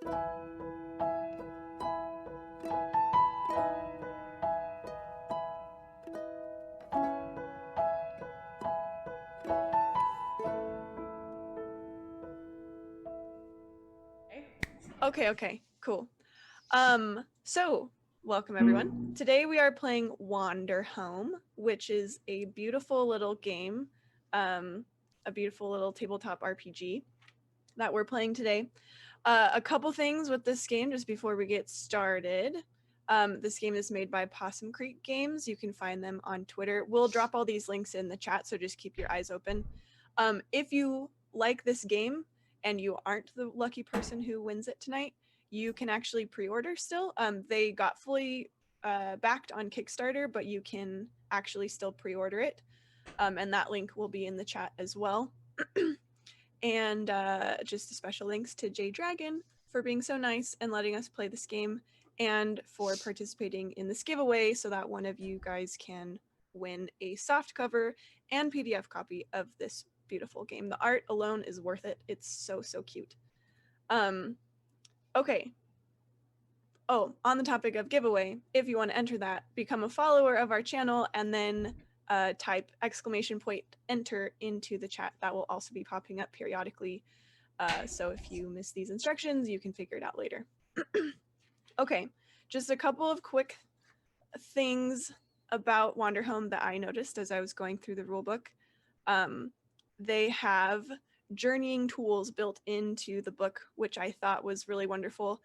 Okay, cool. So welcome everyone. Today we are playing Wanderhome, which is a beautiful little game, a beautiful little tabletop RPG that we're playing today. A couple things with this game just before we get started. This game is made by Possum Creek Games. You can find them on Twitter. We'll drop all these links in the chat, so just keep your eyes open. If you like this game and you aren't the lucky person who wins it tonight, you can actually pre-order still. They got fully backed on Kickstarter, but you can actually still pre-order it. And that link will be in the chat as well. And just a special thanks to Jay Dragon for being so nice and letting us play this game, and for participating in this giveaway so that one of you guys can win a soft cover and PDF copy of this beautiful game. The art alone is worth it. It's so cute. Okay. Oh, on the topic of giveaway, if you want to enter that, become a follower of our channel and then type !enter into the chat. That will also be popping up periodically. So if you miss these instructions, you can figure it out later. Okay, just a couple of quick things about Wanderhome that I noticed as I was going through the rulebook. They have journeying tools built into the book, which I thought was really wonderful.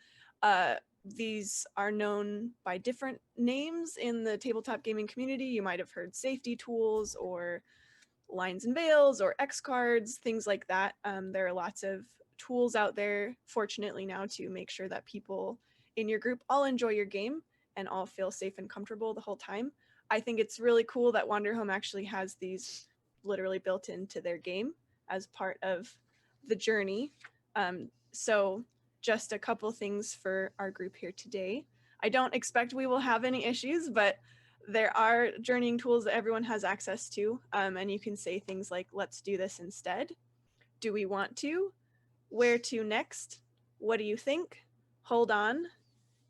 These are known by different names in the tabletop gaming community. You might have heard safety tools or lines and veils or X cards, things like that. There are lots of tools out there, fortunately now, to make sure that people in your group all enjoy your game and all feel safe and comfortable the whole time. I think it's really cool that Wanderhome actually has these literally built into their game as part of the journey. So just a couple things for our group here today. I don't expect we will have any issues, but there are journeying tools that everyone has access to, and you can say things like, let's do this instead. Do we want to? Where to next? What do you think? Hold on.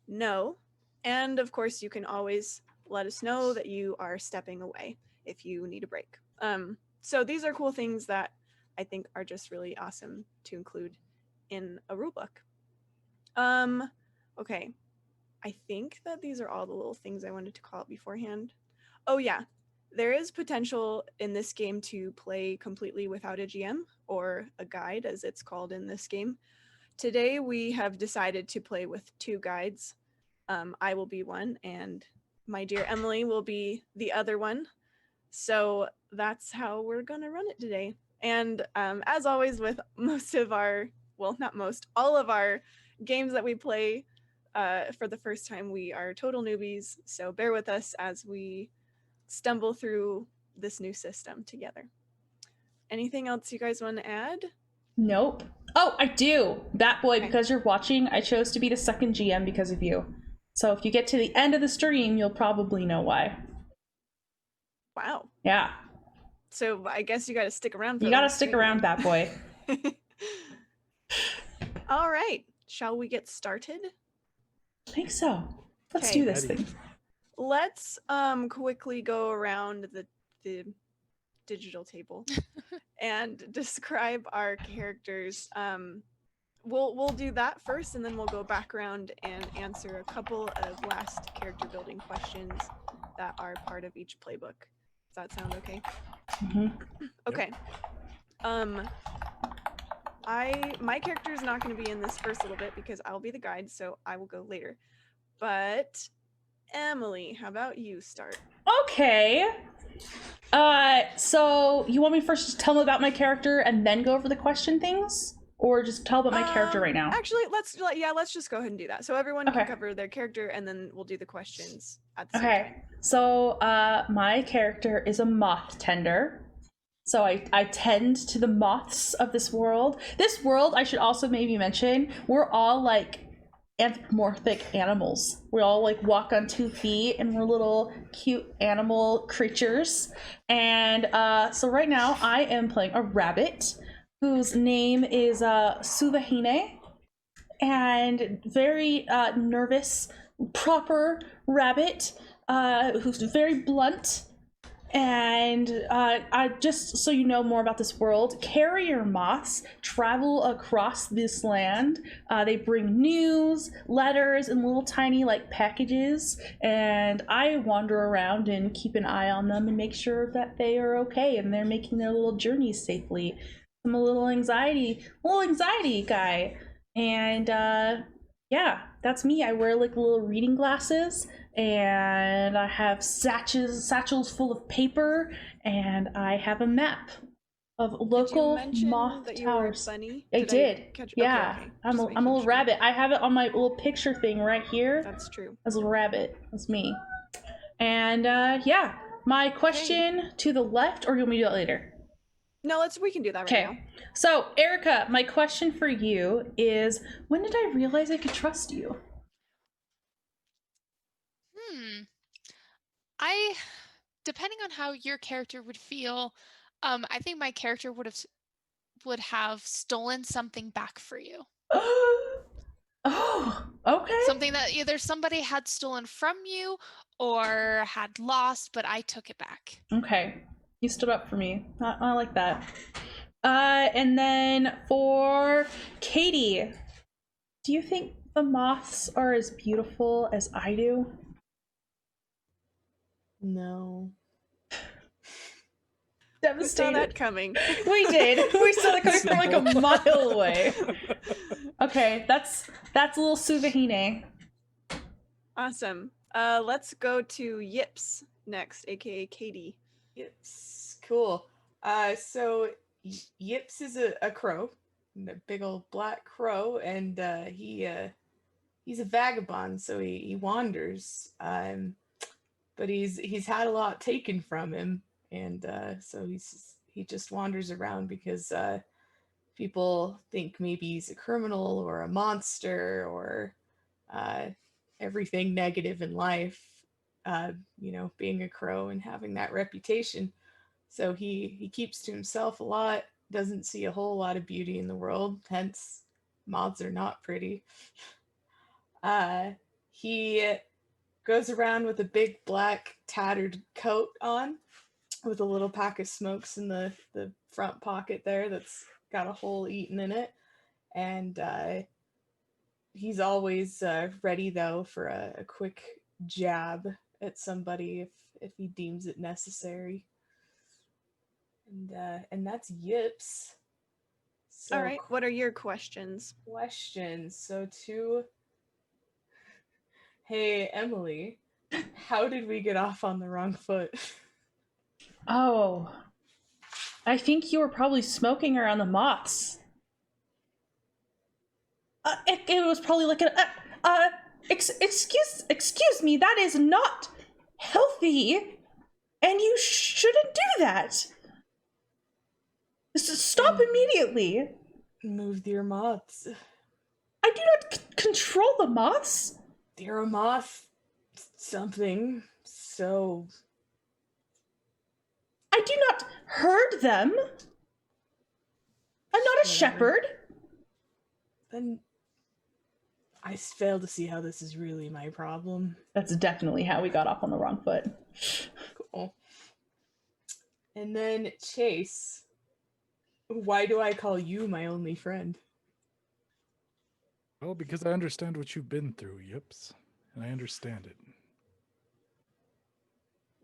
No. And of course, you can always let us know that you are stepping away if you need a break. So these are cool things that I think are just really awesome to include in a rulebook. Okay. I think that these are all the little things I wanted to call out beforehand. Oh yeah, there is potential in this game to play completely without a GM, or a guide as it's called in this game. Today we have decided to play with 2 guides. I will be one and my dear Emily will be the other one. So that's how we're gonna run it today. And as always with most of our, well, not most, all of our games that we play for the first time, we are total newbies. So bear with us as we stumble through this new system together. Anything else you guys want to add? Nope. Oh, I do. Bat Boy, Okay. because you're watching, I chose to be the second GM because of you. So if you get to the end of the stream, you'll probably know why. Wow. Yeah. So I guess you got to stick around for You gotta stick around, Bat Boy. All right. Shall we get started? I think so. Let's Okay. do this thing. Let's quickly go around the digital table and describe our characters. We'll do that first, and then we'll go back around and answer a couple of last character building questions that are part of each playbook. Does that sound okay? Mm-hmm. Okay. My character is not going to be in this first little bit because I'll be the guide, so I will go later. But Emily, how about you start? Okay. So you want me first to tell them about my character and then go over the question things? Or just tell about my character right now? Actually, let's just go ahead and do that. So everyone can cover their character and then we'll do the questions at the same time. So my character is a moth tender. So I tend to the moths of this world. This world, I should also maybe mention, we're all like anthropomorphic animals. We all like walk on 2 feet and we're little cute animal creatures. And so right now I am playing a rabbit whose name is Suvahine. and very nervous, proper rabbit who's very blunt. And I just so you know more about this world, carrier moths travel across this land. They bring news, letters, and little tiny like packages. And I wander around and keep an eye on them and make sure that they are okay and they're making their little journeys safely. I'm a little anxiety guy. And yeah, that's me. I wear like little reading glasses, and I have satchels full of paper, and I have a map of local moth that you towers. were a bunny? I did. catch? Yeah, Okay. I'm a little rabbit. I have it on my little picture thing right here. That's true. As a little rabbit. That's me. And yeah, my question to the left, or you want me to do that later? No, we can do that right now. So, Erica, my question for you is, when did I realize I could trust you? Depending on how your character would feel, I think my character would have stolen something back for you. Oh, okay. Something that either somebody had stolen from you or had lost, but I took it back. Okay. You stood up for me. I like that. And then for Katie, do you think the moths are as beautiful as I do? No. Devastated. We saw that coming. We did. We saw that coming from like a mile away. Okay, that's a little Suvahine. Awesome. Let's go to Yips next, aka Katie. Yips. Cool. So Yips is a crow, a big old black crow, and he's a vagabond, so he wanders. But he's had a lot taken from him, and so he just wanders around because people think maybe he's a criminal or a monster or everything negative in life. Being a crow and having that reputation. So he keeps to himself a lot, doesn't see a whole lot of beauty in the world, hence moths are not pretty. He goes around with a big black tattered coat on with a little pack of smokes in the front pocket there that's got a hole eaten in it. And he's always ready though for a quick jab at somebody if he deems it necessary. And that's Yips. So all right, what are your questions? So hey Emily, how did we get off on the wrong foot? Oh, I think you were probably smoking around the moths. It was probably like excuse me, that is not healthy, and you shouldn't do that. Stop immediately. Move your moths. I do not control the moths. They're a moth something, so I do not herd them. I'm not a shepherd. Then I fail to see how this is really my problem. That's definitely how we got off on the wrong foot. Cool. And then Chase, why do I call you my only friend? Well, because I understand what you've been through, Yips, and I understand it.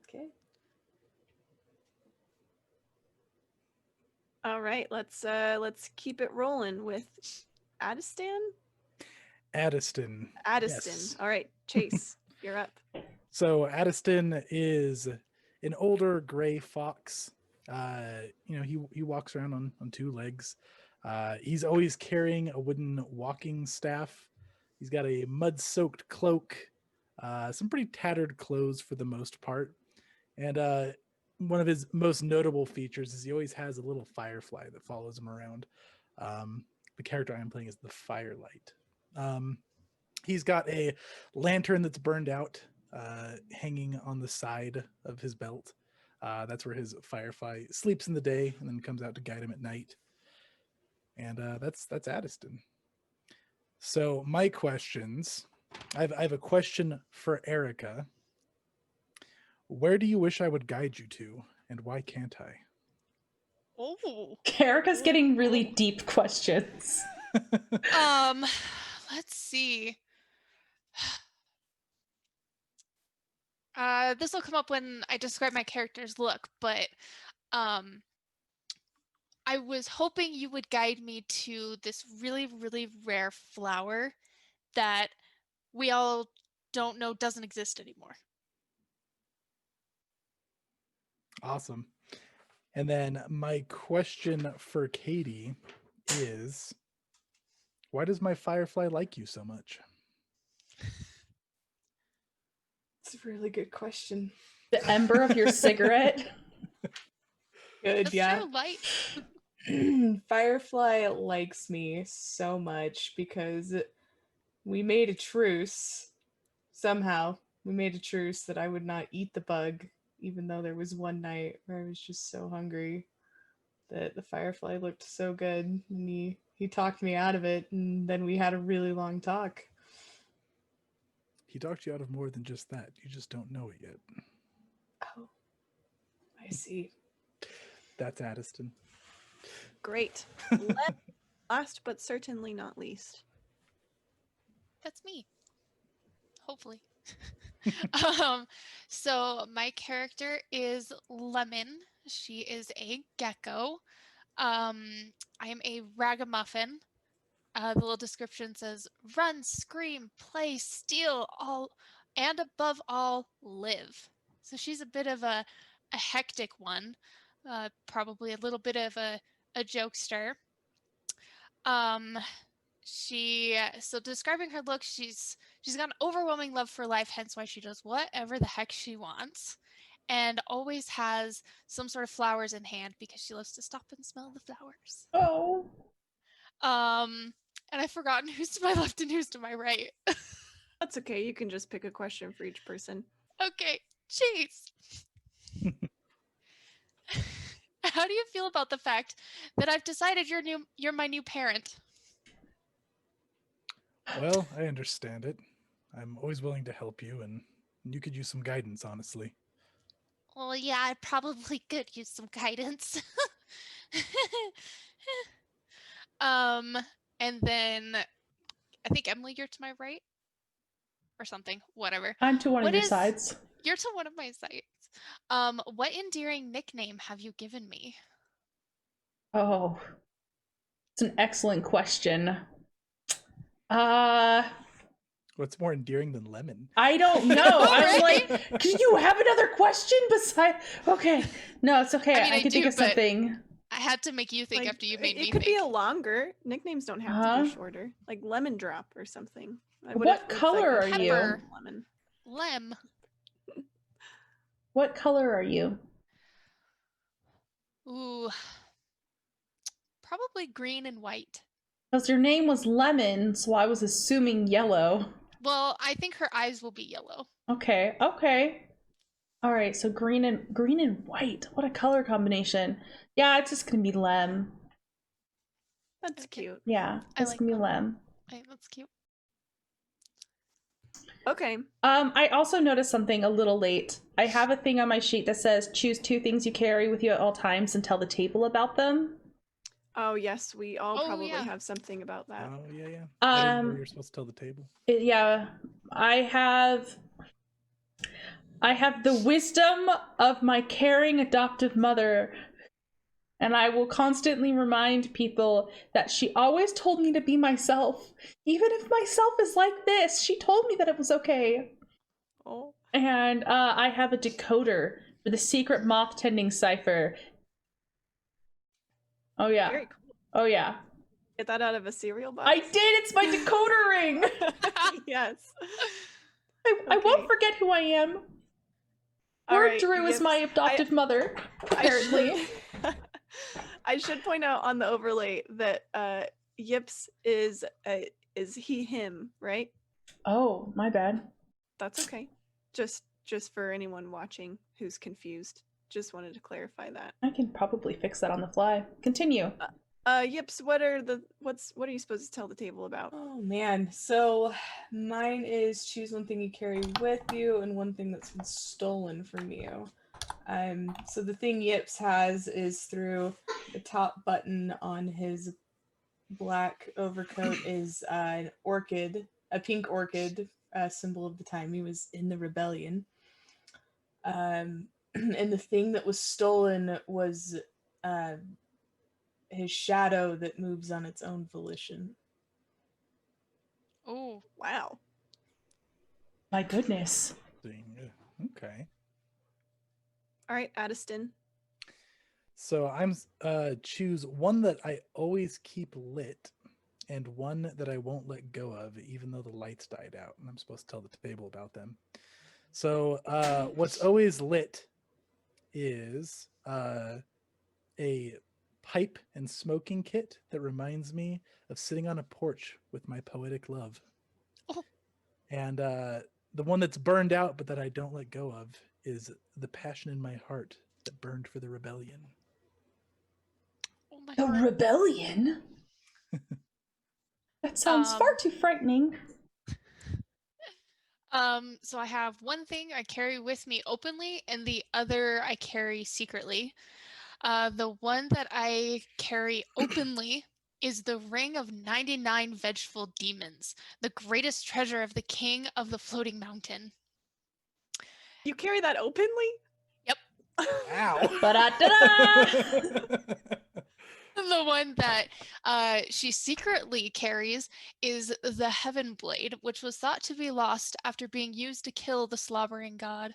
Okay. All right, let's keep it rolling with Addiston. Addiston. Yes. All right, Chase, you're up. So Addiston is an older gray fox. He walks around on two legs. He's always carrying a wooden walking staff. He's got a mud-soaked cloak, some pretty tattered clothes for the most part. And one of his most notable features is he always has a little firefly that follows him around. The character I'm playing is the Firelight. He's got a lantern that's burned out, hanging on the side of his belt. That's where his firefly sleeps in the day and then comes out to guide him at night. And that's Addiston. So my questions, I have a question for Erica. Where do you wish I would guide you to, and why can't I? Oh. Erica's getting really deep questions. Let's see. This will come up when I describe my character's look, but I was hoping you would guide me to this really, really rare flower that we all don't know doesn't exist anymore. Awesome. And then my question for Katie is, why does my firefly like you so much? It's a really good question. The ember of your cigarette. Good, That's yeah. true, light. Firefly likes me so much because we made a truce. Somehow, we made a truce that I would not eat the bug, even though there was one night where I was just so hungry that the firefly looked so good, and he talked me out of it, and then we had a really long talk. He talked you out of more than just that. You just don't know it yet. Oh, I see. That's Addiston. Great. Last but certainly not least. That's me. Hopefully. So my character is Lemon. She is a gecko. I am a ragamuffin. The little description says, run, scream, play, steal, all, and above all, live. So she's a bit of a hectic one, probably a little bit of a jokester. So describing her look, she's got an overwhelming love for life, hence why she does whatever the heck she wants, and always has some sort of flowers in hand because she loves to stop and smell the flowers. Oh. And I've forgotten who's to my left and who's to my right. That's okay. You can just pick a question for each person. Okay, Chase. How do you feel about the fact that I've decided you're my new parent? Well, I understand it. I'm always willing to help you, and you could use some guidance, honestly. Well, yeah, I probably could use some guidance. And then I think Emily, you're to my right or something, whatever. I'm to one of your sides. You're to one of my sides. What endearing nickname have you given me? Oh, it's an excellent question. What's more endearing than lemon? I don't know. I was like, do you have another question besides? Okay, no, it's okay. I mean, I can think of something. I had to make you think after you made me think. It could be a longer. Nicknames don't have to be shorter. Like Lemon Drop or something. What color are you? Lemon. Lem. What color are you? Ooh. Probably green and white. Because your name was Lemon, so I was assuming yellow. Well, I think her eyes will be yellow. Okay. All right, so green and white. What a color combination. Yeah, it's just gonna be Lem. That's cute. Yeah, it's gonna be Lem. That's cute. Okay. I also noticed something a little late. I have a thing on my sheet that says choose 2 things you carry with you at all times and tell the table about them. Oh yes, we all probably have something about that. Oh yeah. I didn't know you're supposed to tell the table. Yeah, I have the wisdom of my caring adoptive mother, and I will constantly remind people that she always told me to be myself. Even if myself is like this, she told me that it was okay. Oh. And I have a decoder for the secret moth tending cipher. Oh yeah. Very cool. Oh yeah. Get that out of a cereal box? I did! It's my decoder ring! Yes. I won't forget who I am. Or Drew is my adoptive mother, apparently. I should point out on the overlay that Yips is he, him, right? Oh, my bad. That's okay. Just for anyone watching who's confused. Just wanted to clarify that. I can probably fix that on the fly. Continue. Yips, what are you supposed to tell the table about? Oh man, so mine is choose one thing you carry with you and one thing that's been stolen from you. So the thing Yips has is through the top button on his black overcoat is an orchid, a pink orchid, symbol of the time he was in the rebellion. And the thing that was stolen was uh, his shadow that moves on its own volition. Oh, Wow. My goodness. Okay. All right, Addiston. So I'm choose one that I always keep lit and one that I won't let go of even though the lights died out, and I'm supposed to tell the table about them. So what's always lit is a pipe and smoking kit that reminds me of sitting on a porch with my poetic love. Oh. And the one that's burned out but that I don't let go of is the passion in my heart that burned for the rebellion. oh my The God. rebellion? That sounds far too frightening. So I have one thing I carry with me openly, and the other I carry secretly. The one that I carry openly is the ring of 99 vengeful demons, the greatest treasure of the king of the floating mountain. You carry that openly? Yep. Ow. Ba-da-da-da! The one that she secretly carries is the Heaven Blade, which was thought to be lost after being used to kill the slobbering god.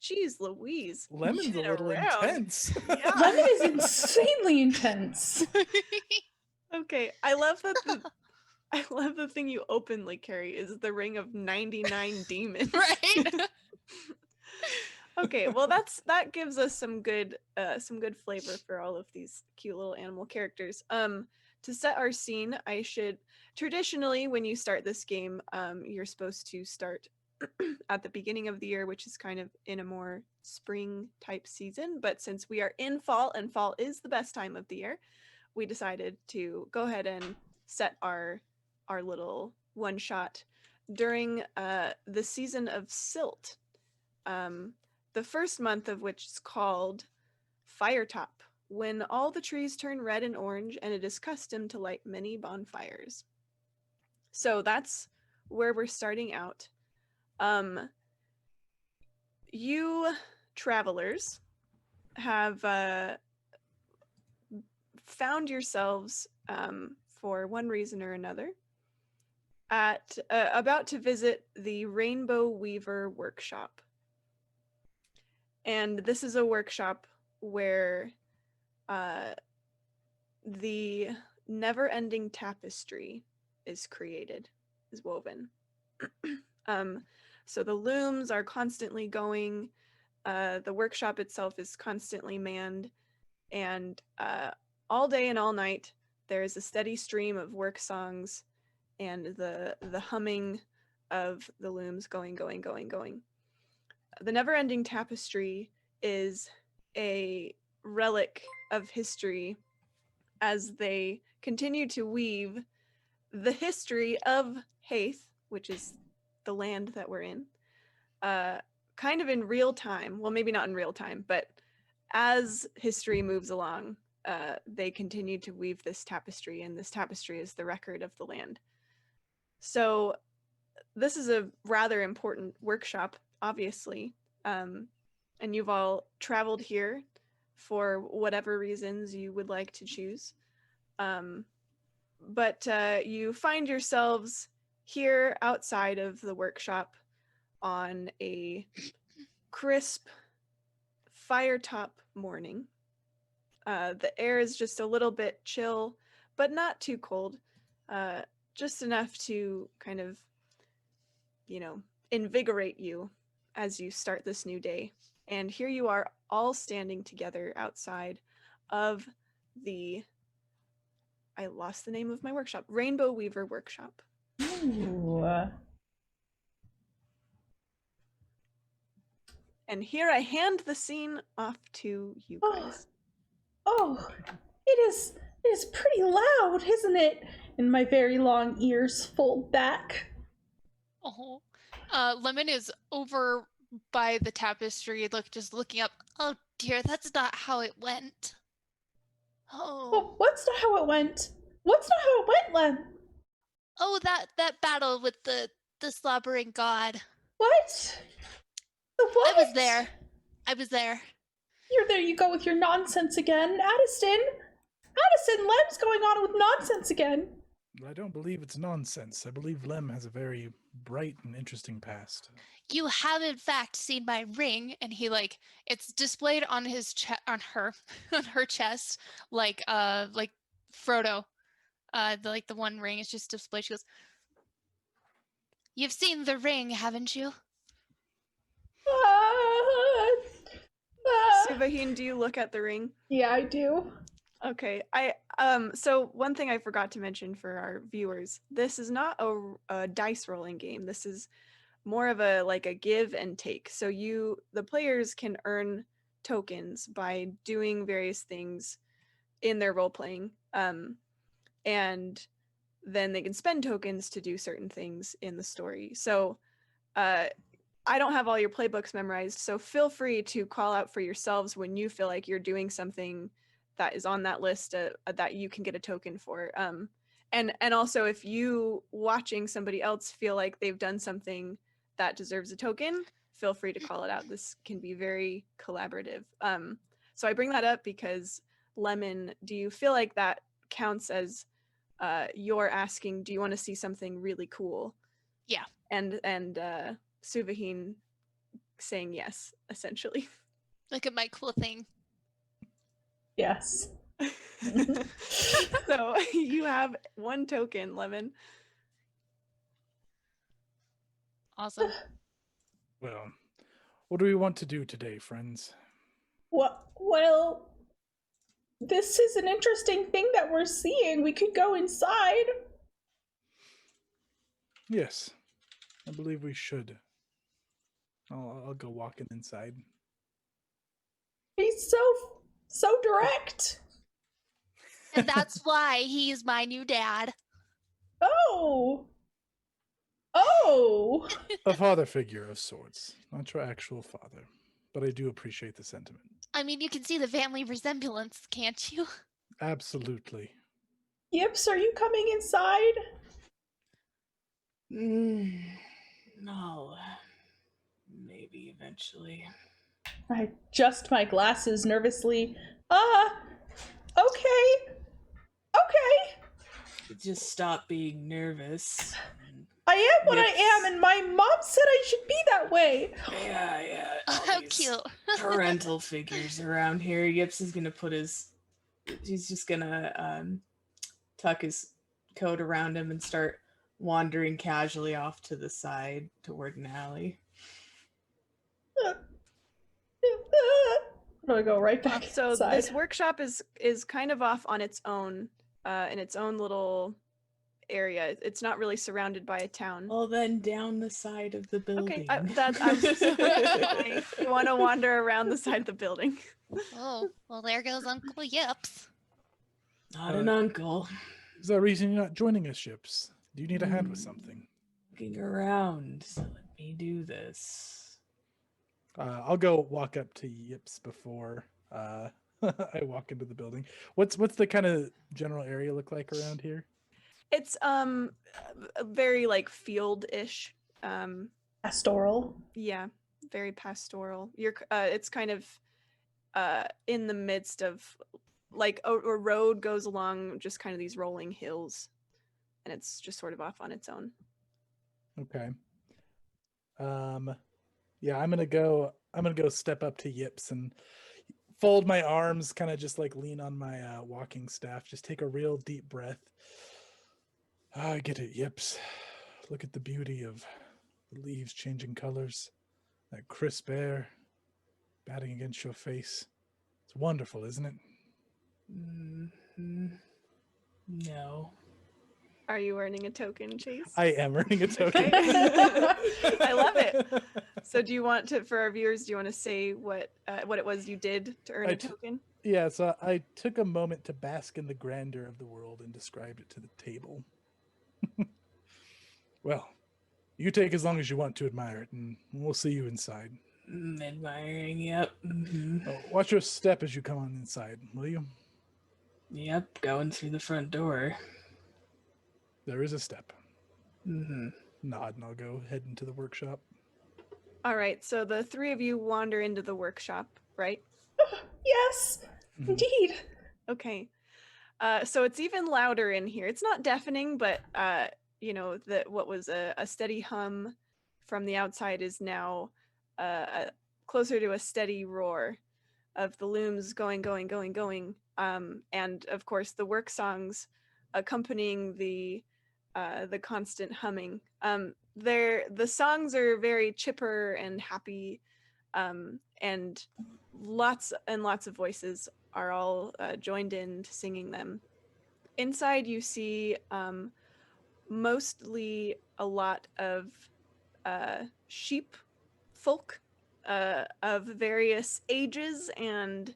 Jeez Louise. Lemon's a Get little around. intense. Yeah. Lemon is insanely intense. Okay, I love the thing you openly carry is the ring of 99 demons. Right? Okay, well that gives us some good flavor for all of these cute little animal characters. To set our scene, I should traditionally when you start this game, you're supposed to start at the beginning of the year, which is kind of in a more spring type season, but since we are in fall and fall is the best time of the year, we decided to go ahead and set our little one shot during the season of silt. The first month of which is called Firetop, when all the trees turn red and orange and it is custom to light many bonfires. So that's where we're starting out. You travelers have found yourselves, for one reason or another, at about to visit the Rainbow Weaver workshop. And this is a workshop where the never-ending tapestry is created, is woven. So the looms are constantly going, the workshop itself is constantly manned, and all day and all night there is a steady stream of work songs and the humming of the looms going. The never-ending tapestry is a relic of history as they continue to weave the history of Haeth, which is the land that we're in, kind of in real time. Well, maybe not in real time, but as history moves along, they continue to weave this tapestry, and this tapestry is the record of the land. So this is a rather important workshop, obviously, and you've all traveled here for whatever reasons you would like to choose. But you find yourselves here outside of the workshop on a crisp firetop morning. The air is just a little bit chill, but not too cold, just enough to kind of, invigorate you as you start this new day. And here you are all standing together outside of I lost the name of my workshop, Rainbow Weaver Workshop. Ooh. And here I hand the scene off to you guys. Oh, It is pretty loud, isn't it? And my very long ears fold back. Oh. Lemon is over by the tapestry, just looking up. Oh dear, that's not how it went. Oh. Well, what's not how it went? What's not how it went, Lem? Oh, that battle with the slobbering god. What? The what? I was there. There you go with your nonsense again. Addiston, Lem's going on with nonsense again. I don't believe it's nonsense. I believe Lem has a very bright and interesting past. You have in fact seen my ring, and he it's displayed on his on her chest, like Frodo. The one ring is just displayed. She goes, "You've seen the ring, haven't you?" Suvahin, do you look at the ring? Yeah, I do. Okay. So one thing I forgot to mention for our viewers, this is not a dice rolling game. This is more of a give and take. So the players can earn tokens by doing various things in their role playing. And then they can spend tokens to do certain things in the story. So I don't have all your playbooks memorized, so feel free to call out for yourselves when you feel like you're doing something that is on that list that you can get a token for. And also, if you watching somebody else feel like they've done something that deserves a token, feel free to call it out. This can be very collaborative. So I bring that up because, Lemon, do you feel like that counts as you're asking, do you want to see something really cool? Yeah. And Suvahin saying yes, essentially. Look at my cool thing. Yes. So you have one token, Lemon. Awesome. Well, what do we want to do today, friends? Well, this is an interesting thing that we're seeing. We could go inside. Yes, I believe we should. I'll go walking inside. He's so direct. And that's why he's my new dad. Oh. A father figure of sorts, not your actual father, but I do appreciate the sentiment. I mean, you can see the family resemblance, can't you? Absolutely. Yips, are you coming inside? No. Maybe eventually. I adjust my glasses nervously. Okay. Just stop being nervous. I am what I Yips. am, and my mom said I should be that way. Yeah. Oh, all how these cute. Parental figures around here. Yips is gonna he's just gonna tuck his coat around him and start wandering casually off to the side toward an alley. I'm gonna go right back So inside. this workshop is kind of off on its own, in its own little area. It's not really surrounded by a town. Well, then down the side of the building. Okay, you want to wander around the side of the building. Oh, well, there goes Uncle Yips. Not an uncle. Is there a reason you're not joining us, Ships? Do you need a hand with something? Looking around. So let me do this. I'll go walk up to Yips before I walk into the building. What's the kind of general area look like around here? It's very field-ish. Pastoral. Yeah, very pastoral. It's kind of in the midst of a road goes along just kind of these rolling hills, and it's just sort of off on its own. Okay. Yeah, I'm gonna go step up to Yips and fold my arms, kind of just lean on my walking staff, just take a real deep breath. I get it, Yips. Look at the beauty of the leaves changing colors, that crisp air batting against your face. It's wonderful, isn't it? No. Are you earning a token, Chase? I am earning a token. I love it. So do you want to, for our viewers, do you want to say what it was you did to earn a token? Yeah, so I took a moment to bask in the grandeur of the world and described it to the table. Well, you take as long as you want to admire it, and we'll see you inside. Admiring, yep. Mm-hmm. Oh, watch your step as you come on inside, will you? Yep, going through the front door. There is a step. Mm-hmm. Nod, and I'll go head into the workshop. All right, so the three of you wander into the workshop, right? Yes, indeed. Okay. So it's even louder in here. It's not deafening, but what was a steady hum from the outside is now closer to a steady roar of the looms going. And of course the work songs accompanying the constant humming. The songs are very chipper and happy, and lots of voices are all joined in to singing them. Inside you see mostly a lot of sheep folk of various ages and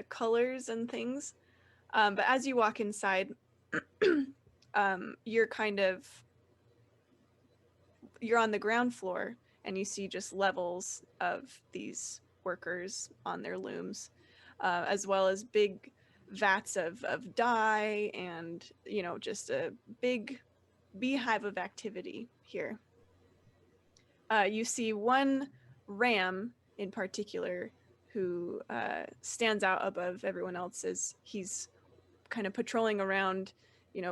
colors and things. But as you walk inside, you're on the ground floor and you see just levels of these workers on their looms, as well as big vats of dye and just a big beehive of activity here. You see one ram in particular who stands out above everyone else as he's kind of patrolling around,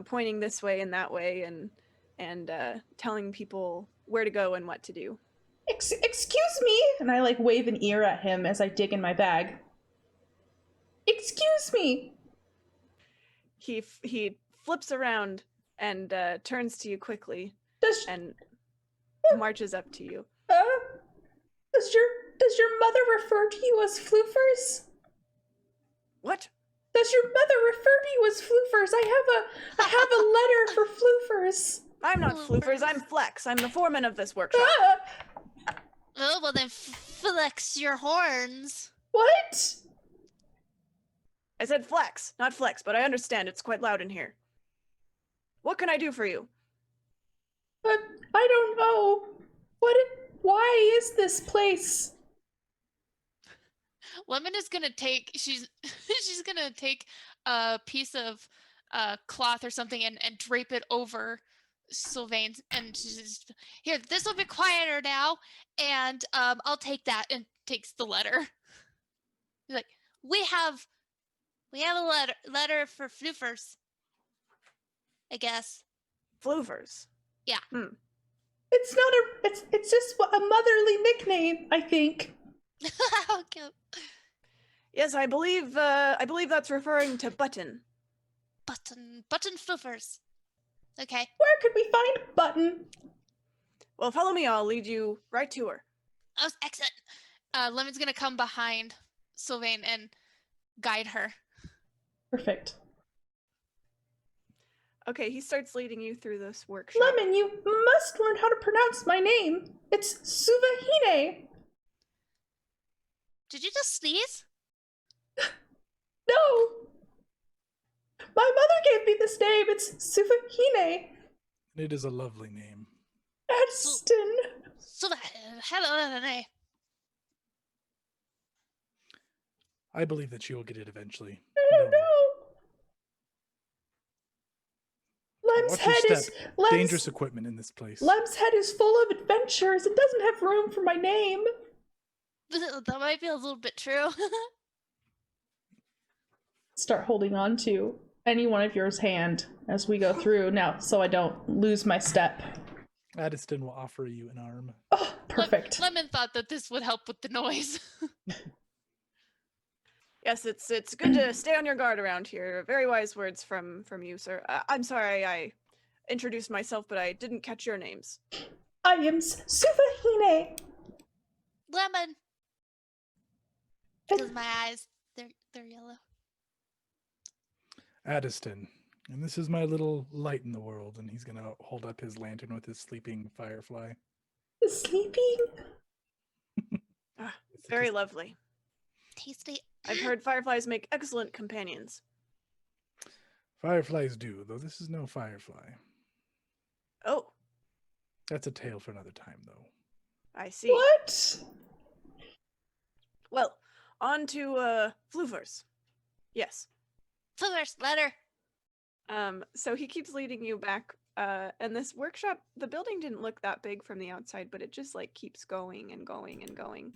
pointing this way and that way and telling people where to go and what to do. Excuse me, and I like wave an ear at him as I dig in my bag. Excuse me. He flips around and turns to you quickly and marches up to you. Does your mother refer to you as floofers? What? Does your mother refer to you as floofers? I have a letter for floofers. I'm not floofers, I'm Flex. I'm the foreman of this workshop. Oh, well then flex your horns. What? I said Flex, not Flex, but I understand it's quite loud in here. What can I do for you? I don't know. Why is this place? Lemon is gonna take she's gonna take a piece of cloth or something and drape it over Sylvain, and she's just, here, this will be quieter now, and I'll take that, and takes the letter. He's like, we have a letter for floofers, I guess. Floofers? Yeah. It's not it's just a motherly nickname, I think. Okay. Yes, I believe that's referring to Button. Button floofers. Okay. Where could we find Button? Well, follow me, I'll lead you right to her. Oh, excellent. Lemon's gonna come behind Sylvain and guide her. Perfect. Okay, he starts leading you through this workshop. Lemon, you must learn how to pronounce my name. It's Suvahine. Did you just sneeze? No. My mother gave me this name. It's Suvahine. It is a lovely name. Addiston. Hello. I believe that she will get it eventually. I don't know. Lem's Watch your head step. is Dangerous equipment in this place. Lem's head is full of adventures. It doesn't have room for my name. That might be a little bit true. Start holding on to any one of yours hand as we go through now, so I don't lose my step. Addiston will offer you an arm. Oh, perfect. Lemon thought that this would help with the noise. Yes, it's good to stay on your guard around here. Very wise words from you, sir. I'm sorry I introduced myself, but I didn't catch your names. I am Suvahine. Lemon. Because my eyes, they're yellow. Addiston. And this is my little light in the world. And he's going to hold up his lantern with his sleeping firefly. Sleeping? Very lovely. Tasty. I've heard fireflies make excellent companions. Fireflies do, though this is no firefly. Oh, That's a tale for another time, though. I see. What? Well, on to Floofers. Yes. Flowers, letter. So he keeps leading you back, and this workshop, the building didn't look that big from the outside, but it just like keeps going and going and going.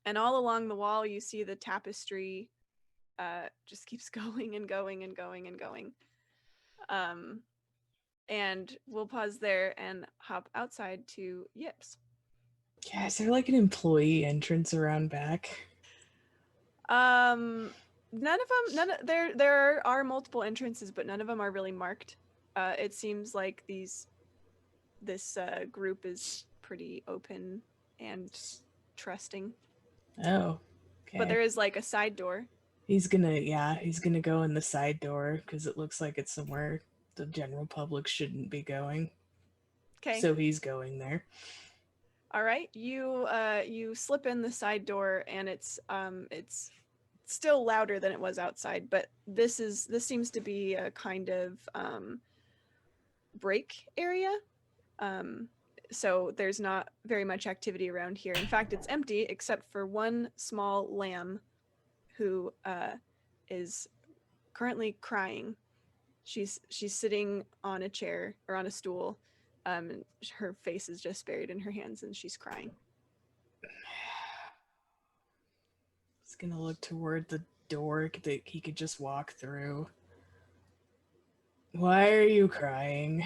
And all along the wall, you see the tapestry just keeps going and going and going and going. And we'll pause there and hop outside to Yips. Yeah, is there like an employee entrance around back? None of them. There are multiple entrances, but none of them are really marked. It seems like this group is pretty open and trusting. Oh, okay. But there is like a side door. He's gonna go in the side door because it looks like it's somewhere the general public shouldn't be going. Okay. So he's going there. All right. You slip in the side door, and it's still louder than it was outside, but this seems to be a kind of break area. So there's not very much activity around here. In fact, it's empty except for one small lamb who is currently crying. She's sitting on a chair or on a stool. And her face is just buried in her hands, and she's crying. He's gonna look toward the door that he could just walk through. Why are you crying?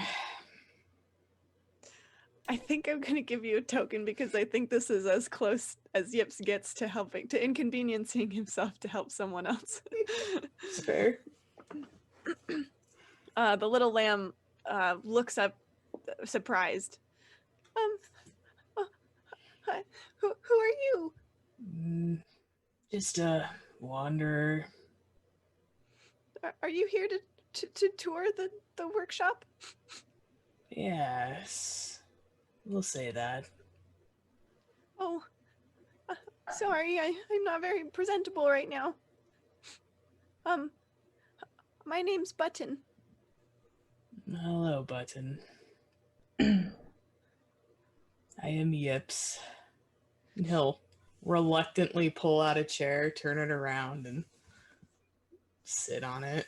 I think I'm gonna give you a token because I think this is as close as Yips gets to inconveniencing himself to help someone else. It's fair. The little lamb looks up, surprised. Hi, who are you? Just a wanderer. Are you here to tour the workshop? Yes, we'll say that. Oh, sorry, I'm not very presentable right now. My name's Button. Hello, Button. I am Yips. And he'll reluctantly pull out a chair, turn it around, and sit on it.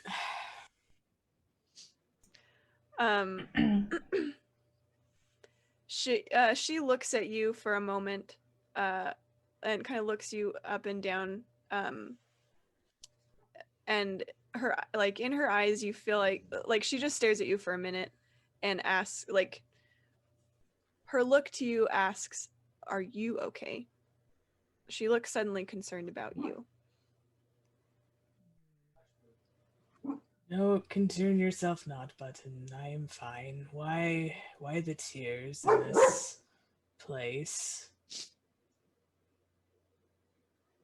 She looks at you for a moment, and kind of looks you up and down, and her in her eyes you feel like she just stares at you for a minute and asks, like, her look to you asks, "Are you okay?" She looks suddenly concerned about you. No, concern yourself not, Button. I am fine. Why the tears in this place?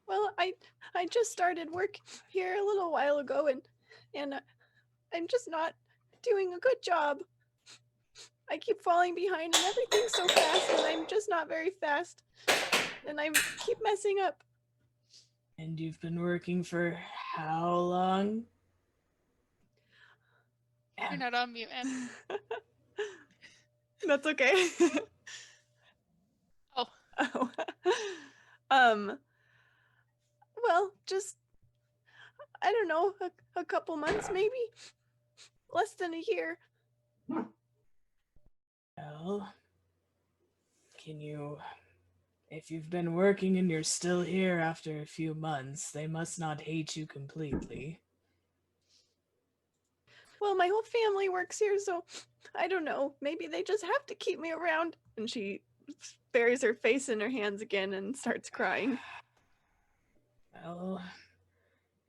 Well, I just started work here a little while ago, and I'm just not doing a good job. I keep falling behind, and everything's so fast, and I'm just not very fast, and I keep messing up. And you've been working for how long? You're not on mute, man. That's okay. Oh. Oh. Well, just, I don't know, a couple months maybe? Less than a year. Well, can you... If you've been working and you're still here after a few months, they must not hate you completely. Well, my whole family works here, so I don't know. Maybe they just have to keep me around. And she buries her face in her hands again and starts crying. Well,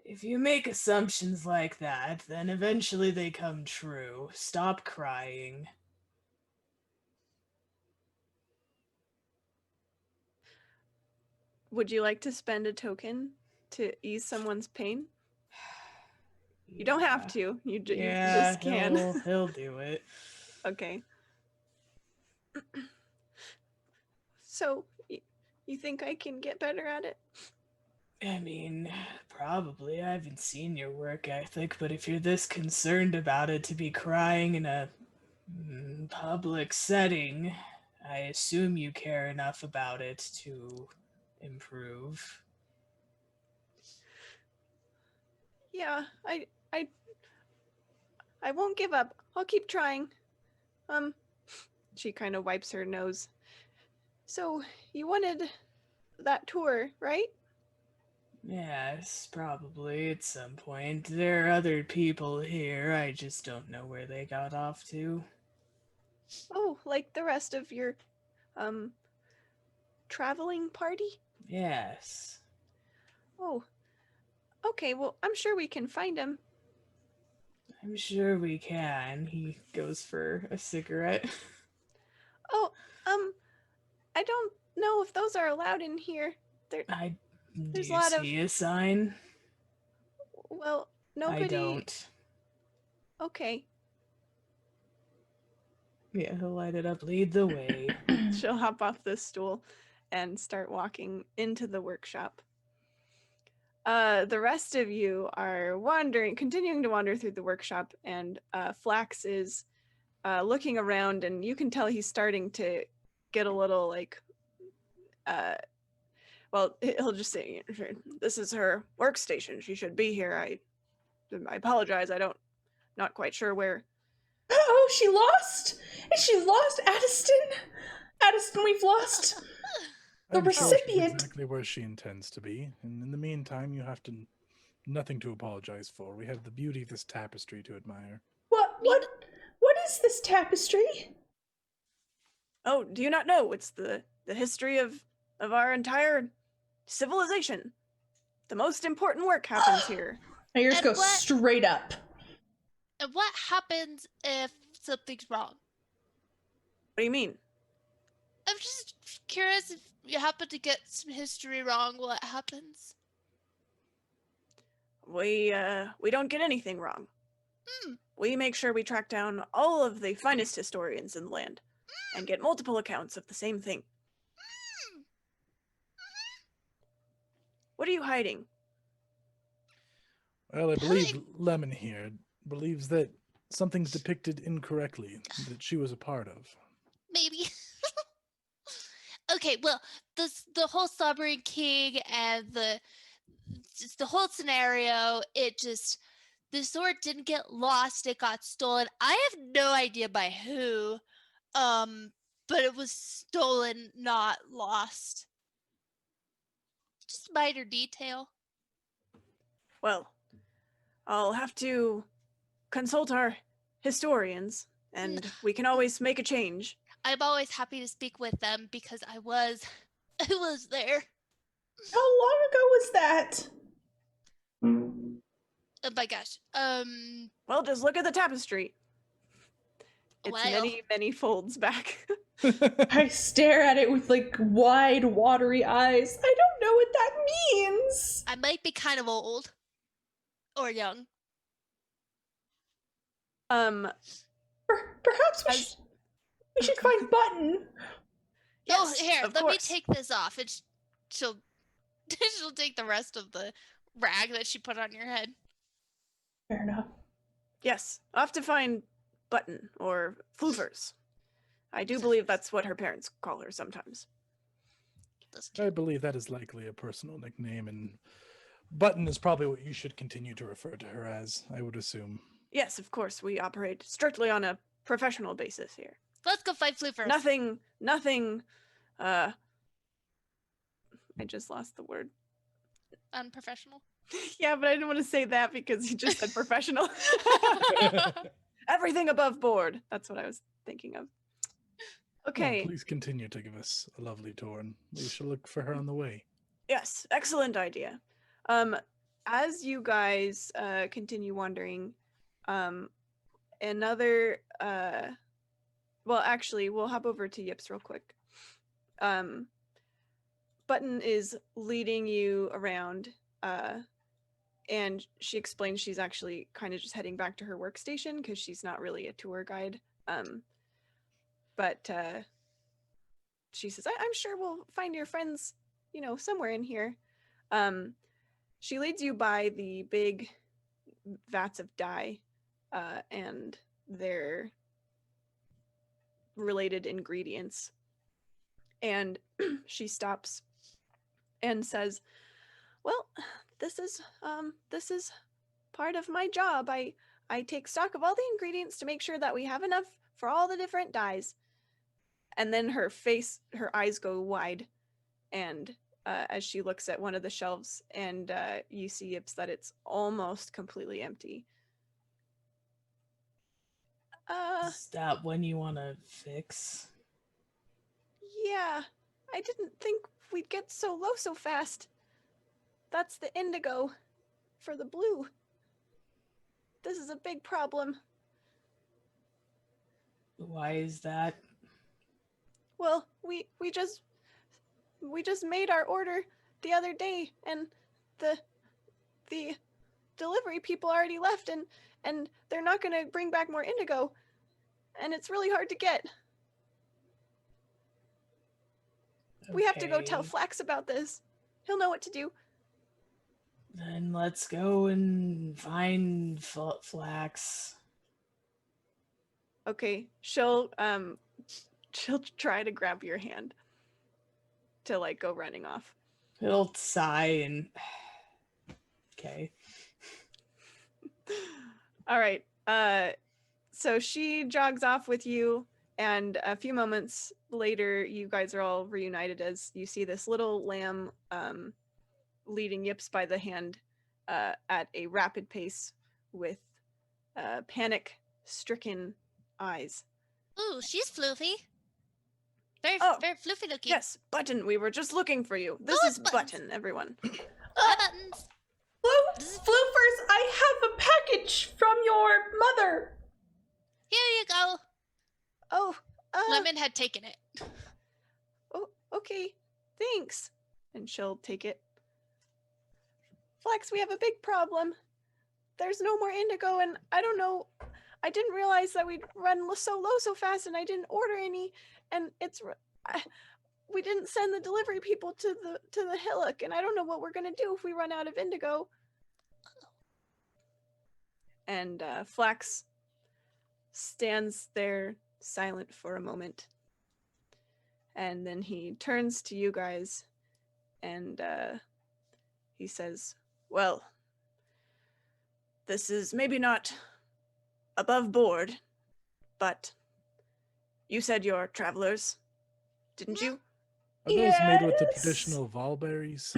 if you make assumptions like that, then eventually they come true. Stop crying. Would you like to spend a token to ease someone's pain? You don't have to. You just can. He'll do it. Okay. So, you think I can get better at it? I mean, probably. I haven't seen your work ethic, but if you're this concerned about it to be crying in a public setting, I assume you care enough about it to improve. Yeah, I I won't give up. I'll keep trying. She kind of wipes her nose. So, you wanted that tour, right? Yes, probably at some point. There are other people here, I just don't know where they got off to. Oh, like the rest of your um traveling party? Yes. Oh, okay. Well, I'm sure we can find him. I'm sure we can. He goes for a cigarette. Oh, I don't know if those are allowed in here. Do There's a you lot of, see a sign? well, I nobody. don't. Okay. Yeah, he'll light it up. Lead the way. She'll hop off the stool and start walking into the workshop. The rest of you are continuing to wander through the workshop, and Flax is looking around, and you can tell he's starting to get a little like, well, he'll just say, "This is her workstation. She should be here. I apologize. Not quite sure where." Oh, she lost? Is she lost, Addiston? Addiston, we've lost the I'm sure she's recipient. exactly where she intends to be, and in the meantime, you have nothing to apologize for. We have the beauty of this tapestry to admire. What is this tapestry? Oh, do you not know? It's the history of our entire civilization. The most important work happens here. My ears And go what- straight up. And what happens if something's wrong? What do you mean? I'm just curious if you happen to get some history wrong, what happens? We don't get anything wrong. Hmm. We make sure we track down all of the finest historians in the land and get multiple accounts of the same thing. What are you hiding? Well, I believe Lemon here believes that something's depicted incorrectly that she was a part of. Maybe. Okay, well, the whole Submarine King and the whole scenario, the sword didn't get lost, it got stolen. I have no idea by who, but it was stolen, not lost. Just minor detail. Well, I'll have to consult our historians, and we can always make a change. I'm always happy to speak with them because I was there. How long ago was that? Oh my gosh. Well, just look at the tapestry. It's Well. many, many folds back. I stare at it with like wide, watery eyes. I don't know what that means. I might be kind of old. Or young. Perhaps we should find Button. Oh, Yes, here, of let me course. take this off. And she'll take the rest of the rag that she put on your head. Fair enough. Yes, I'll have to find Button or Floofers. I do believe that's what her parents call her sometimes. That's I cute. believe that is likely a personal nickname, and Button is probably what you should continue to refer to her as, I would assume. Yes, of course, we operate strictly on a professional basis here. Let's go fight Floofers. Nothing, I just lost the word. Unprofessional. Yeah, but I didn't want to say that because you just said professional. Everything above board. That's what I was thinking of. Okay. Well, please continue to give us a lovely tour, and we shall look for her on the way. Yes, excellent idea. As you guys continue wandering, another well, actually, we'll hop over to Yips real quick. Button is leading you around, and she explains she's actually kind of just heading back to her workstation because she's not really a tour guide. But she says, I'm sure we'll find your friends, somewhere in here. she leads you by the big vats of dye and their related ingredients. And she stops and says, well, this is part of my job. I take stock of all the ingredients to make sure that we have enough for all the different dyes. And then her eyes go wide, and as she looks at one of the shelves, and you see, Yips, that it's almost completely empty. Is that one you want to fix? Yeah, I didn't think we'd get so low so fast. That's the indigo for the blue. This is a big problem. Why is that? Well, we just made our order the other day, and the delivery people already left, and they're not going to bring back more indigo, and it's really hard to get. We have to go tell Okay. Flax about this. He'll know what to do. Then let's go and find Flax. Okay, she'll try to grab your hand to like go running off. He'll sigh and okay. All right. So she jogs off with you, and a few moments later, you guys are all reunited as you see this little lamb leading Yips by the hand at a rapid pace with panic-stricken eyes. Ooh, she's floofy. Very floofy looking. Yes, Button, we were just looking for you. This Oh, is it's Button, everyone. Hi, Buttons. Floofers, I have a package from your mother. Here you go. Oh, Lemon had taken it. oh, okay, thanks. And she'll take it. Flex, we have a big problem. There's no more indigo, and I don't know. I didn't realize that we'd run so low so fast, and I didn't order any. And we didn't send the delivery people to the hillock, and I don't know what we're gonna do if we run out of indigo. And Flax stands there silent for a moment, and then he turns to you guys, and he says, well, this is maybe not above board, but you said you're travelers, didn't you? Are those made with the Yes. traditional Valberries?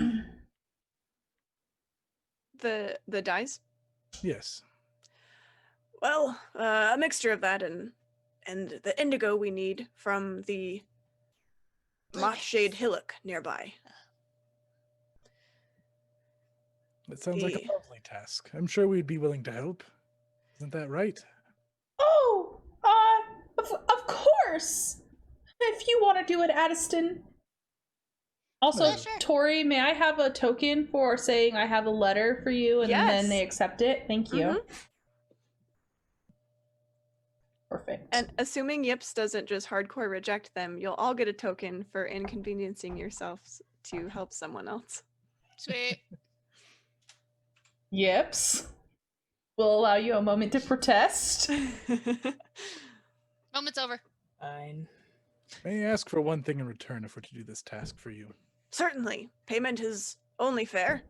The dyes? Yes. Well, a mixture of that and the indigo we need from the Mothshade Hillock nearby. That sounds like a The- lovely task. I'm sure we'd be willing to help. Isn't that right? Oh, of course. If you want to do it, Addiston. Also, Yeah, sure. Tori, may I have a token for saying I have a letter for you, and Yes. then they accept it? Thank you. Mhm. Perfect. And assuming Yips doesn't just hardcore reject them, you'll all get a token for inconveniencing yourselves to help someone else. Sweet. Yips. We'll allow you a moment to protest. Moment's over. Fine. May I ask for one thing in return if we're to do this task for you? Certainly, payment is only fair.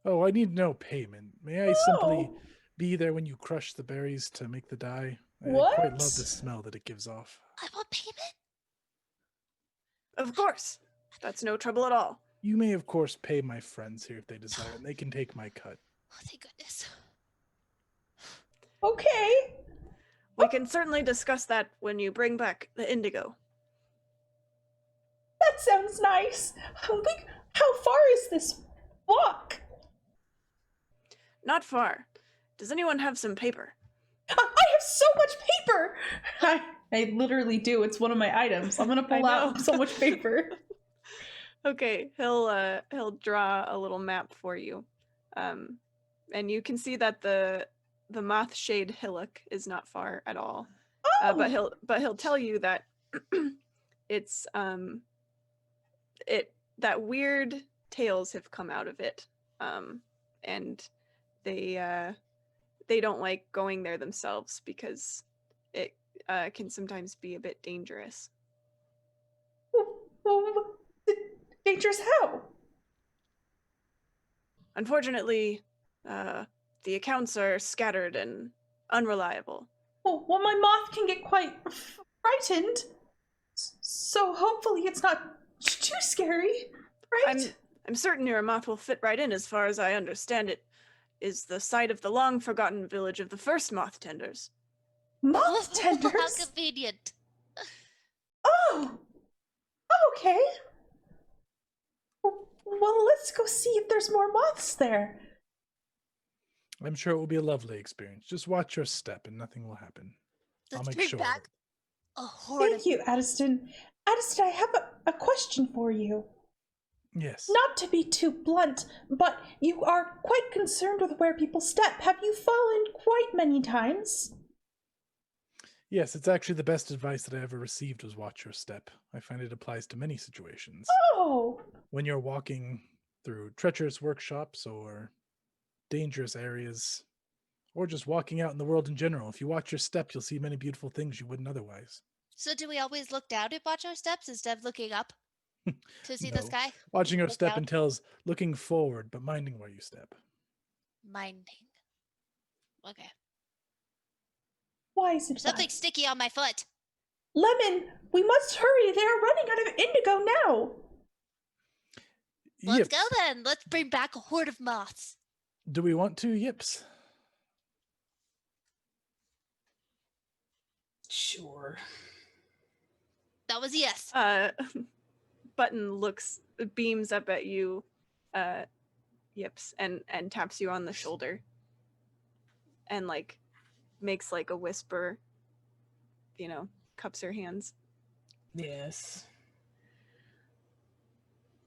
Oh, I need no payment. May I simply Oh. be there when you crush the berries to make the dye? I What? quite love the smell that it gives off. I want payment. Of course, that's no trouble at all. You may, of course, pay my friends here if they desire, and they can take my cut. Oh, thank goodness. Okay. We can certainly discuss that when you bring back the indigo. That sounds nice. How far is this walk? Not far. Does anyone have some paper? I have so much paper. I literally do. It's one of my items. I'm gonna pull I out know. so much paper. Okay, he'll draw a little map for you, and you can see that the Mothshade Hillock is not far at all. Oh, But he'll tell you that it's that weird tales have come out of it, and they don't like going there themselves because it can sometimes be a bit dangerous. Well, dangerous how? Unfortunately, the accounts are scattered and unreliable. Well, my moth can get quite frightened. So hopefully it's not too scary, right? I'm certain your moth will fit right in. As far as I understand it, is the site of the long-forgotten village of the first moth tenders. Moth How tenders? convenient. Oh! Okay. Well, let's go see if there's more moths there. I'm sure it will be a lovely experience. Just watch your step and nothing will happen. I'll Let's make bring sure. back a horde Thank of you, Addiston. Addiston, I have a question for you. Yes. Not to be too blunt, but you are quite concerned with where people step. Have you fallen quite many times? Yes, it's actually the best advice that I ever received was watch your step. I find it applies to many situations. Oh! When you're walking through treacherous workshops or dangerous areas, or just walking out in the world in general, if you watch your step, you'll see many beautiful things you wouldn't otherwise. So do we always look down and watch our steps instead of looking up to see the No. sky? Watching your Look step down. entails looking forward, but minding where you step. Minding. Okay. Why is it There's something that? sticky on my foot. Lemon, we must hurry. They are running out of indigo now. Let's Yips. go then. Let's bring back a horde of moths. Do we want to? Yips. Sure. That was a yes. Button beams up at you, Yips, and taps you on the shoulder, and like makes like a whisper, cups her hands. Yes.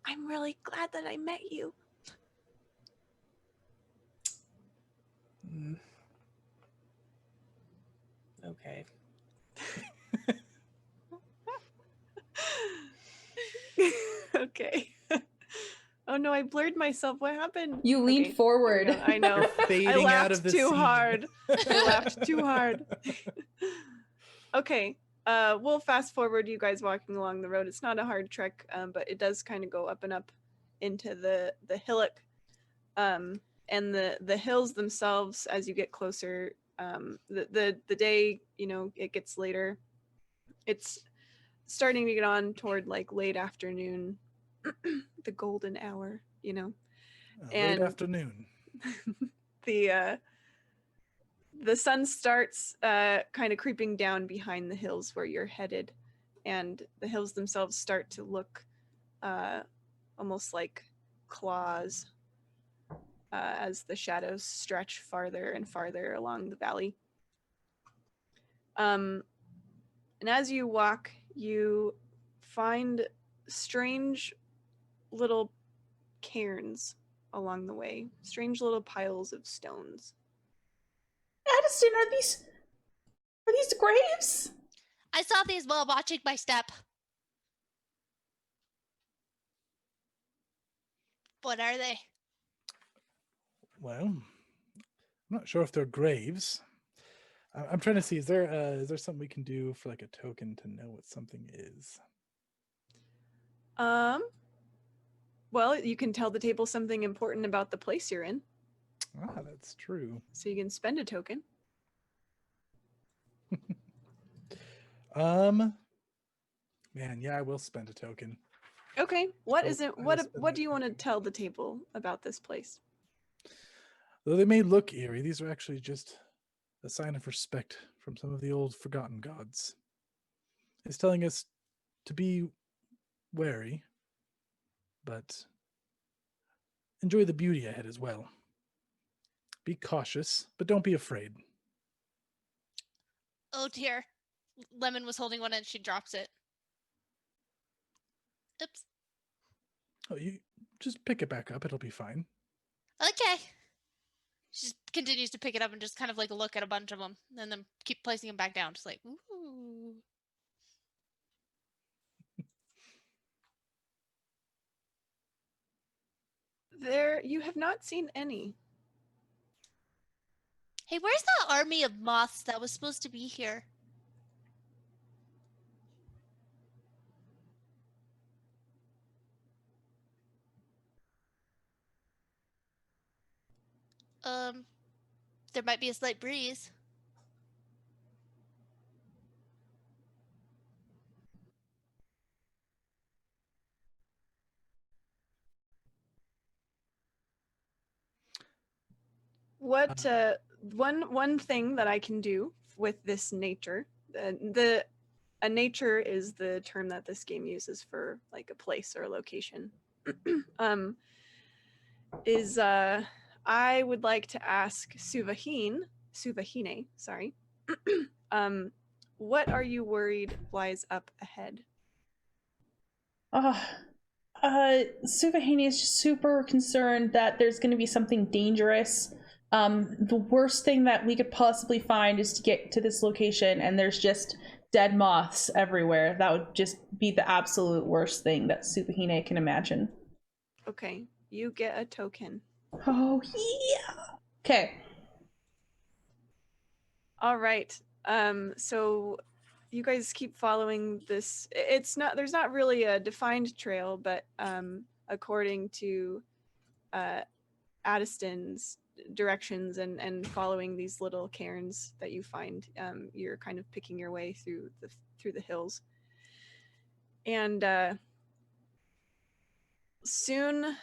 I'm really glad that I met you. Mm. Okay. Okay. Oh no, I blurred myself. What happened? You leaned Okay, forward. there we go. I know. I Fading out of laughed the too scene. hard. I laughed too hard. Okay. We'll fast forward you guys walking along the road. It's not a hard trek, but it does kind of go up and up into the hillock. And the hills themselves, as you get closer, the day, it gets later. It's starting to get on toward like late afternoon, the golden hour, Late and afternoon. the sun starts kind of creeping down behind the hills where you're headed, and the hills themselves start to look almost like claws as the shadows stretch farther and farther along the valley. And as you walk, you find strange little cairns along the way, strange little piles of stones. Addiston, are these graves? I saw these while watching my step. What are they? Well, I'm not sure if they're graves. I'm trying to see, is there something we can do for like a token to know what something is? Well, you can tell the table something important about the place you're in, Ah, that's true. so you can spend a token. Man, yeah, I will spend a token. Okay, what So is it? I will What spend what that do you want to token. tell the table about this place? Though they may look eerie, these are actually just a sign of respect from some of the old forgotten gods. It's telling us to be wary, but enjoy the beauty ahead as well. Be cautious, but don't be afraid. Oh dear. Lemon was holding one and she drops it. Oops. Oh, you just pick it back up, it'll be fine. Okay. She just continues to pick it up and just kind of like look at a bunch of them and then keep placing them back down. Just like, ooh. There, you have not seen any Hey, where's that army of moths that was supposed to be here? There might be a slight breeze. What one thing that I can do with this nature, a nature is the term that this game uses for like a place or a location. Is I would like to ask Suvahine, sorry. What are you worried lies up ahead? Suvahini is just super concerned that there's going to be something dangerous. The worst thing that we could possibly find is to get to this location and there's just dead moths everywhere. That would just be the absolute worst thing that Suvahine can imagine. Okay, you get a token. Oh, yeah. Okay. All right. So you guys keep following this. There's not really a defined trail, but according to Addiston's directions and following these little cairns that you find, you're kind of picking your way through the hills. And soon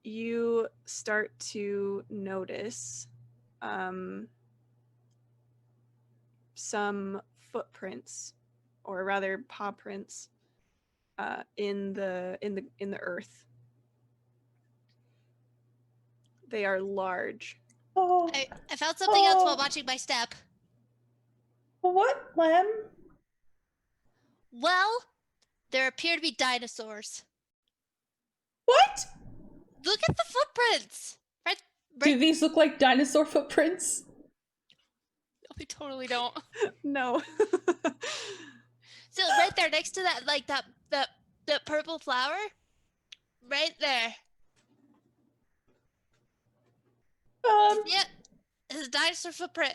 you start to notice some footprints, or rather paw prints, in the earth. They are large. Oh, I found something else while watching my step. what, Lem? Well, there appear to be dinosaurs. What? Look at the footprints. Right. Do these look like dinosaur footprints? No, they totally don't. No. So right there, next to that, like that purple flower, right there. Yeah, it's a dinosaur footprint.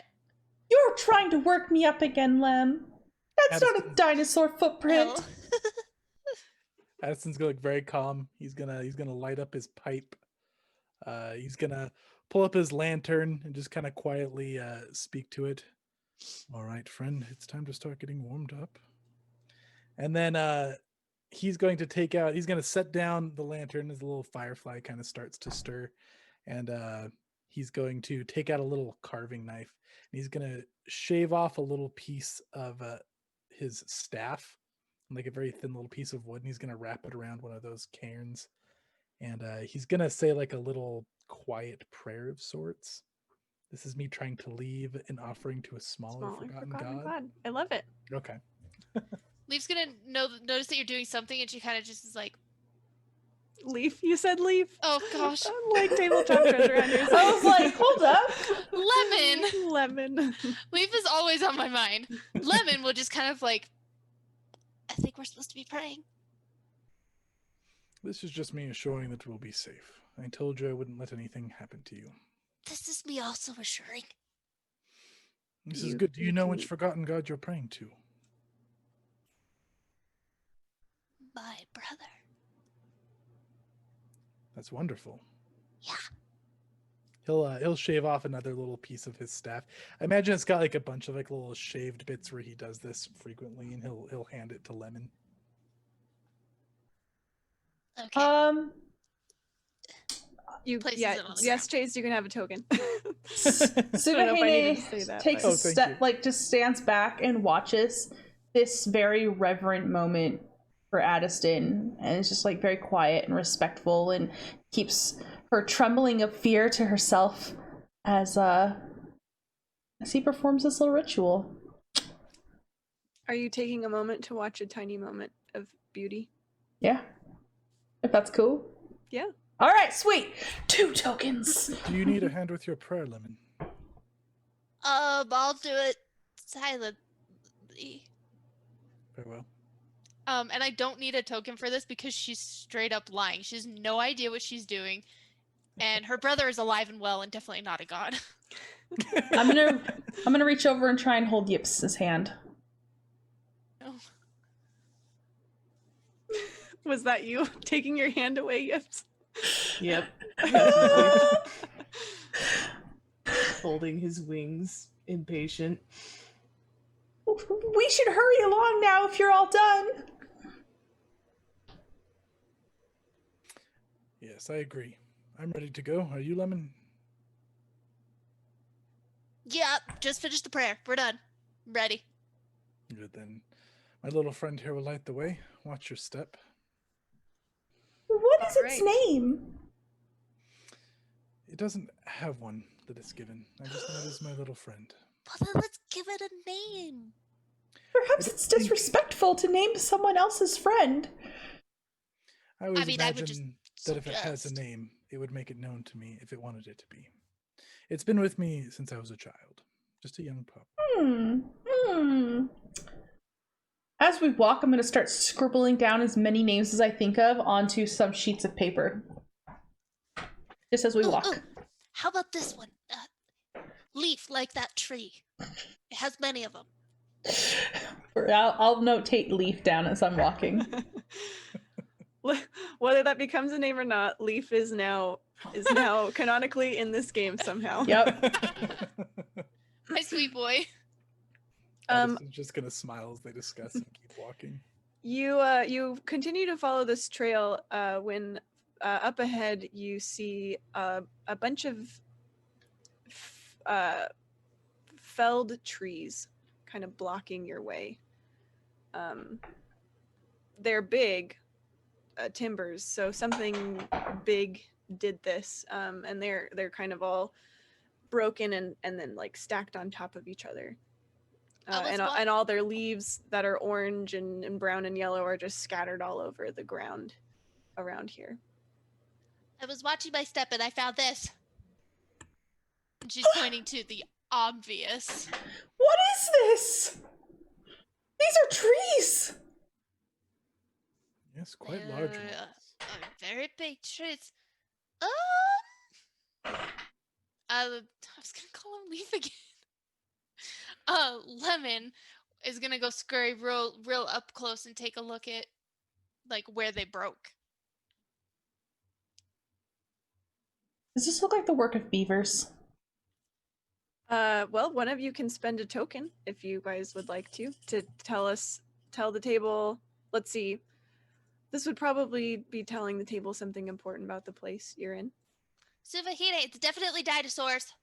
You're trying to work me up again, Lem. That's not a dinosaur footprint. No. Addison's gonna look very calm. He's gonna light up his pipe. He's gonna pull up his lantern and just kind of quietly speak to it. All right, friend, it's time to start getting warmed up. And then he's going to set down the lantern as the little firefly kind of starts to stir. And he's going to take out a little carving knife. And he's going to shave off a little piece of his staff, like a very thin little piece of wood. And he's going to wrap it around one of those cairns. And he's going to say like a little quiet prayer of sorts. This is me trying to leave an offering to a smaller forgotten god. I love it. Okay. Leaf's gonna notice that you're doing something, and she kind of just is like, Leaf? You said leaf? "Oh gosh!" Like tabletop treasure hunters. I was like, hold up. Lemon. Leaf is always on my mind. Lemon will just kind of like, I think we're supposed to be praying. This is just me assuring that we'll be safe. I told you I wouldn't let anything happen to you. This is me also assuring. This is good. Do you know which forgotten god you're praying to? My brother. That's wonderful. Yeah. He'll shave off another little piece of his staff. I imagine it's got like a bunch of like little shaved bits where he does this frequently, and he'll hand it to Lemon. Okay. Yes, Chase, you can have a token. Suvahine takes a step, like just stands back and watches this very reverent moment for Addiston, and is just like very quiet and respectful, and keeps her trembling of fear to herself as he performs this little ritual. Are you taking a moment to watch a tiny moment of beauty? Yeah, if that's cool. Yeah. All right, sweet. 2 tokens. Do you need a hand with your prayer, Lemon? I'll do it silently. Very well. And I don't need a token for this because she's straight up lying. She has no idea what she's doing. And her brother is alive and well and definitely not a god. I'm gonna reach over and try and hold Yips's hand. No. Was that you taking your hand away, Yips? Yep. Definitely. Folding his wings, impatient. We should hurry along now if you're all done. Yes, I agree. I'm ready to go. Are you, Lemon? Yeah, just finished the prayer. We're done. Ready. Good then. My little friend here will light the way. Watch your step. What is its Alright. name? It doesn't have one that it's given. I just know it is my little friend. Well, then let's give it a name. Perhaps I don't it's think- disrespectful to name someone else's friend. I always mean, I would imagine just that if it has a suggest. name, it would make it known to me if it wanted it to be. It's been with me since I was a child. Just a young pup. As we walk, I'm going to start scribbling down as many names as I think of onto some sheets of paper. Just as we Ooh, walk. ooh. How about this one? Leaf, like that tree. It has many of them. I'll notate Leaf down as I'm walking. Whether that becomes a name or not, Leaf is now canonically in this game somehow. Yep. My sweet boy. I'm just gonna smile as they discuss and keep walking. You continue to follow this trail when up ahead you see a bunch of felled trees kind of blocking your way. They're big timbers, so something big did this, and they're kind of all broken and then like stacked on top of each other. And all their leaves that are orange and brown and yellow are just scattered all over the ground around here. I was watching my step and I found this. And she's pointing to the obvious. What is this? These are trees. Yes, quite large ones. Very big trees. I was gonna call him Leaf again. Lemon is gonna go scurry real up close and take a look at like where they broke. Does this look like the work of beavers? Well, one of you can spend a token if you guys would like to tell the table. Let's see. This would probably be telling the table something important about the place you're in. Suvahide, it's definitely dinosaurs.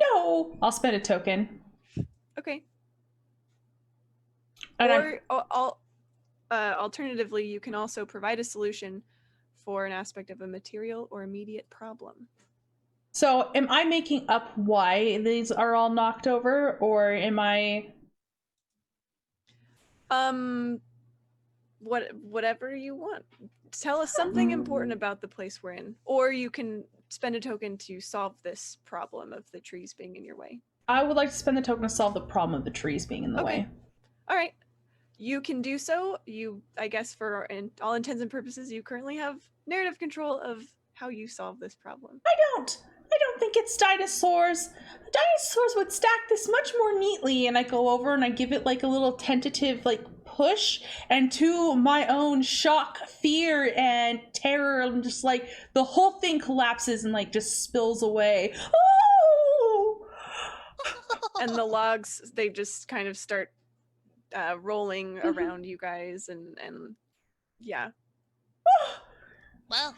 No. I'll spend a token. Okay. And Alternatively, you can also provide a solution for an aspect of a material or immediate problem. So am I making up why these are all knocked over, or am I... Whatever you want. Tell us something important about the place we're in, or you can spend a token to solve this problem of the trees being in your way. I would like to spend the token to solve the problem of the trees being in the way. All right. You can do so. I guess for all intents and purposes, you currently have narrative control of how you solve this problem. I don't think it's dinosaurs. Dinosaurs would stack this much more neatly, and I go over and I give it like a little tentative like push, and to my own shock, fear, and terror, I'm just like the whole thing collapses and like just spills away. Oh! And the logs, they just kind of start rolling around you guys, and yeah. Well,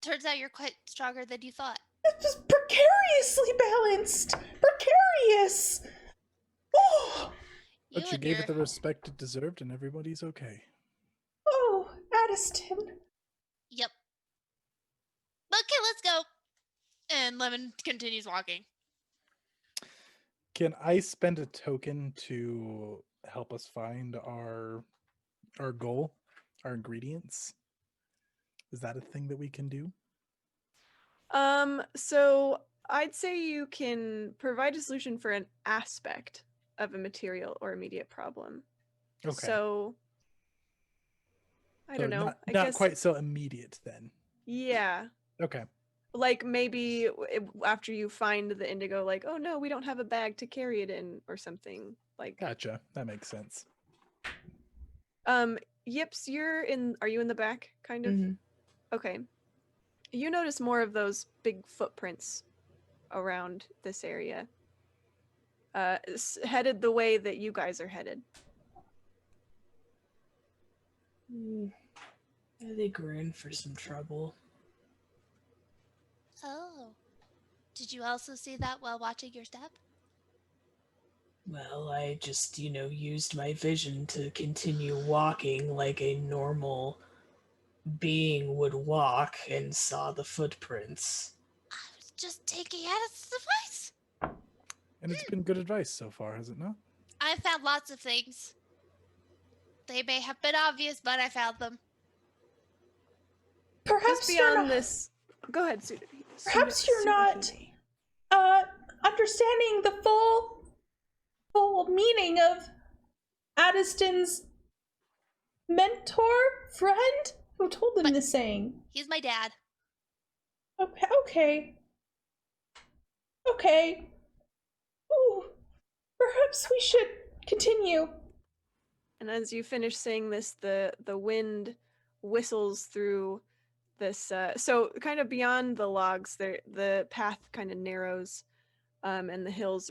turns out you're quite stronger than you thought. It was precariously balanced. Precarious. Oh, But you gave it the respect it deserved, and everybody's okay. oh, Addiston. Yep. Okay, let's go. And Lemon continues walking. Can I spend a token to help us find our goal, our ingredients? Is that a thing that we can do? So I'd say you can provide a solution for an aspect of a material or immediate problem. Okay. So I don't know. Not I guess quite so immediate then. yeah. Okay. like maybe after you find the indigo, like, oh no, we don't have a bag to carry it in or something. Like, Gotcha. That makes sense. Yips, are you in the back kind of? Mm-hmm. Okay. You notice more of those big footprints around this area. Headed the way that you guys are headed. I think we're in for some trouble. Oh. Did you also see that while watching your step? Well, I just, used my vision to continue walking like a normal being would walk and saw the footprints. I was just taking Haeth's advice. And it's been good advice so far, has it not? I found lots of things. They may have been obvious, but I found them. Perhaps Just you're beyond not, this. Go ahead, perhaps you're not understanding the full meaning of Addiston's mentor friend who told him this saying. He's my dad. Okay. Ooh, perhaps we should continue. And as you finish saying this, the wind whistles through this. So kind of beyond the logs, the path kind of narrows, and the hills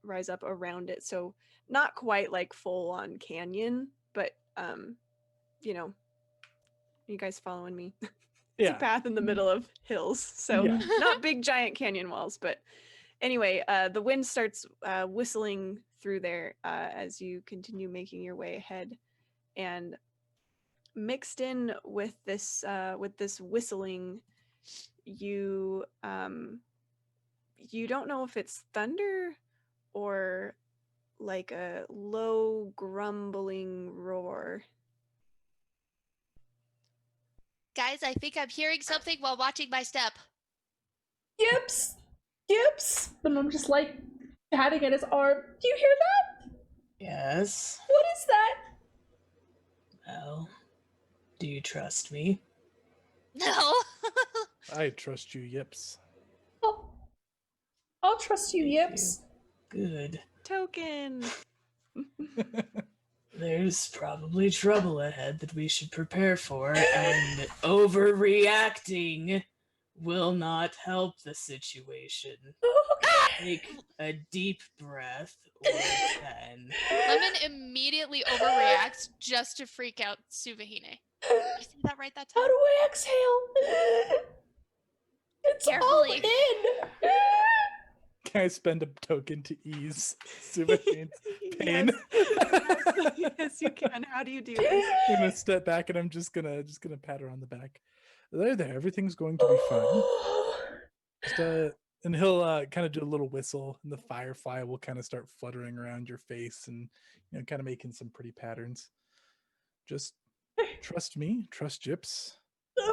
rise up around it. So not quite like full on canyon, but you guys following me? It's a path in the middle of hills, so Yeah. not big giant canyon walls, but anyway, the wind starts whistling through there as you continue making your way ahead, and mixed in with this whistling, you don't know if it's thunder or like a low grumbling roar. Guys, I think I'm hearing something while watching my step. Yips. And I'm just like patting at his arm. Do you hear that? Yes. What is that? Well, do you trust me? No. I trust you, Yips. Oh, I'll trust you, Thank Yips. Good. Token. There's probably trouble ahead that we should prepare for, and overreacting will not help the situation. Take a deep breath, or 10. Lemon immediately overreacts just to freak out Suvahine. You see that right that time? How do I exhale? It's Carefully. all in. Can I spend a token to ease Subahine's pain? Yes, you can. How do you do this? I'm gonna step back and I'm just gonna pat her on the back. There, everything's going to be fine. Just, and he'll kind of do a little whistle, and the firefly will kind of start fluttering around your face, and kind of making some pretty patterns. Just trust me, trust Gyps,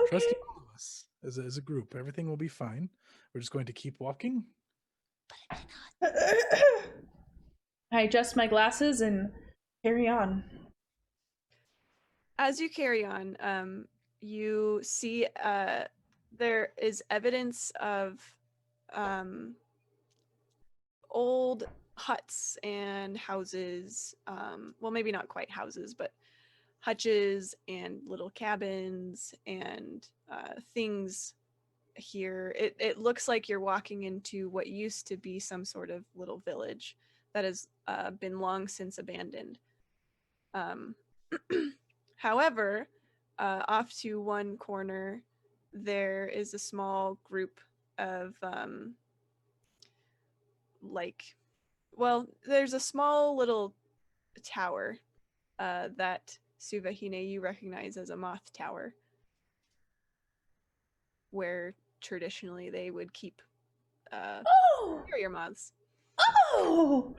trust all of us as a group. Everything will be fine. We're just going to keep walking. I adjust my glasses and carry on. As you carry on, you see there is evidence of old huts and houses. Well, maybe not quite houses, but hutches and little cabins and things here. It looks like you're walking into what used to be some sort of little village that has been long since abandoned. However, off to one corner, there is a small group of there's a small little tower that Suvahine, you recognize as a moth tower, where traditionally they would keep carrier moths. Oh!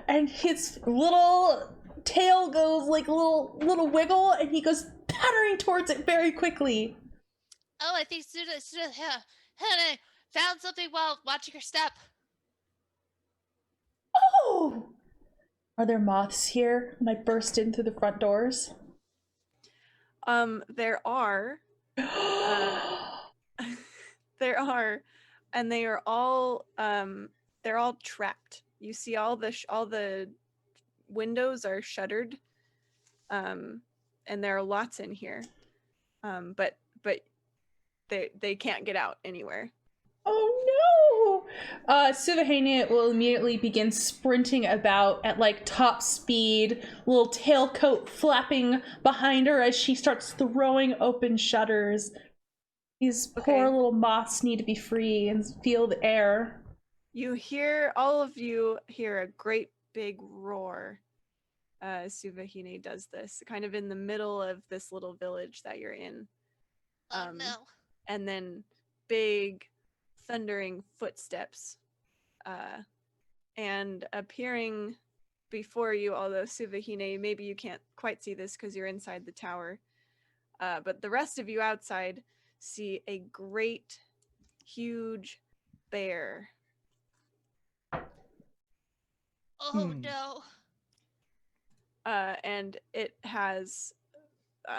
And his little tail goes like a little wiggle, and he goes pattering towards it very quickly. Oh, I think Suda found something while watching her step. Oh! Are there moths here? And I burst in through the front doors. There are There are, and they are all they're all trapped. You see all the windows are shuttered, and there are lots in here, but they can't get out anywhere. Oh no! Suvahane will immediately begin sprinting about at like top speed, little tailcoat flapping behind her as she starts throwing open shutters. These poor Okay. little moths need to be free and feel the air. All of you hear a great big roar. Suvahine does this, kind of in the middle of this little village that you're in. Oh no. And then big thundering footsteps, and appearing before you, although Suvahine, maybe you can't quite see this because you're inside the tower, but the rest of you outside see a great, huge bear. Oh no. And it has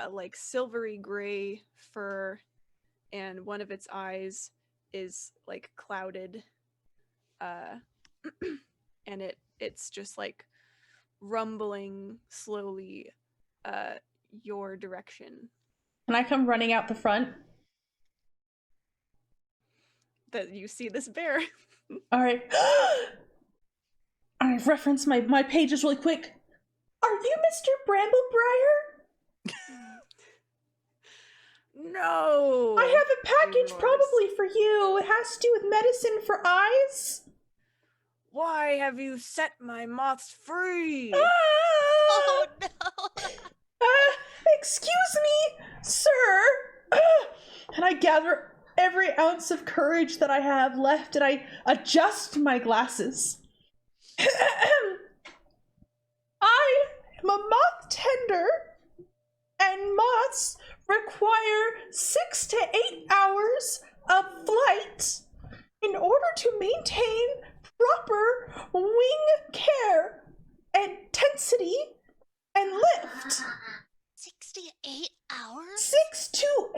like silvery gray fur, and one of its eyes is like clouded, and it's just like rumbling slowly your direction. Can I come running out the front? That you see this bear. All right. I reference my pages really quick. Are you Mr. Bramblebriar? No. I have a package Yours. probably for you. It has to do with medicine for eyes. Why have you set my moths free? Oh no. Excuse me, sir. And I gather every ounce of courage that I have left and I adjust my glasses. I am a moth tender, and moths require 6 to 8 hours of flight in order to maintain proper wing care and tensity and lift. 68 hours? 6 to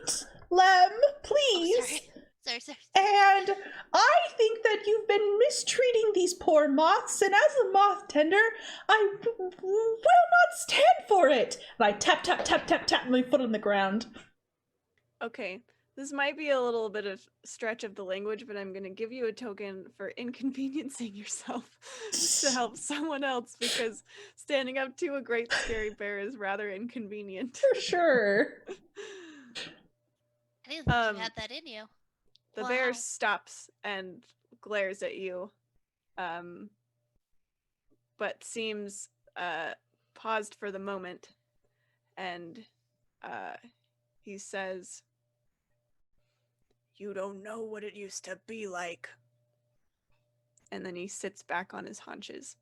8, Lem, please. Oh, sorry. And I think that you've been mistreating these poor moths, and as a moth tender, I will not stand for it. And I tap, my foot on the ground. Okay, this might be a little bit of stretch of the language, but I'm going to give you a token for inconveniencing yourself to help someone else, because standing up to a great scary bear is rather inconvenient. For sure. I didn't think you had that in you. The Wow. bear stops and glares at you, but seems paused for the moment, and he says, "You don't know what it used to be like." And then he sits back on his haunches,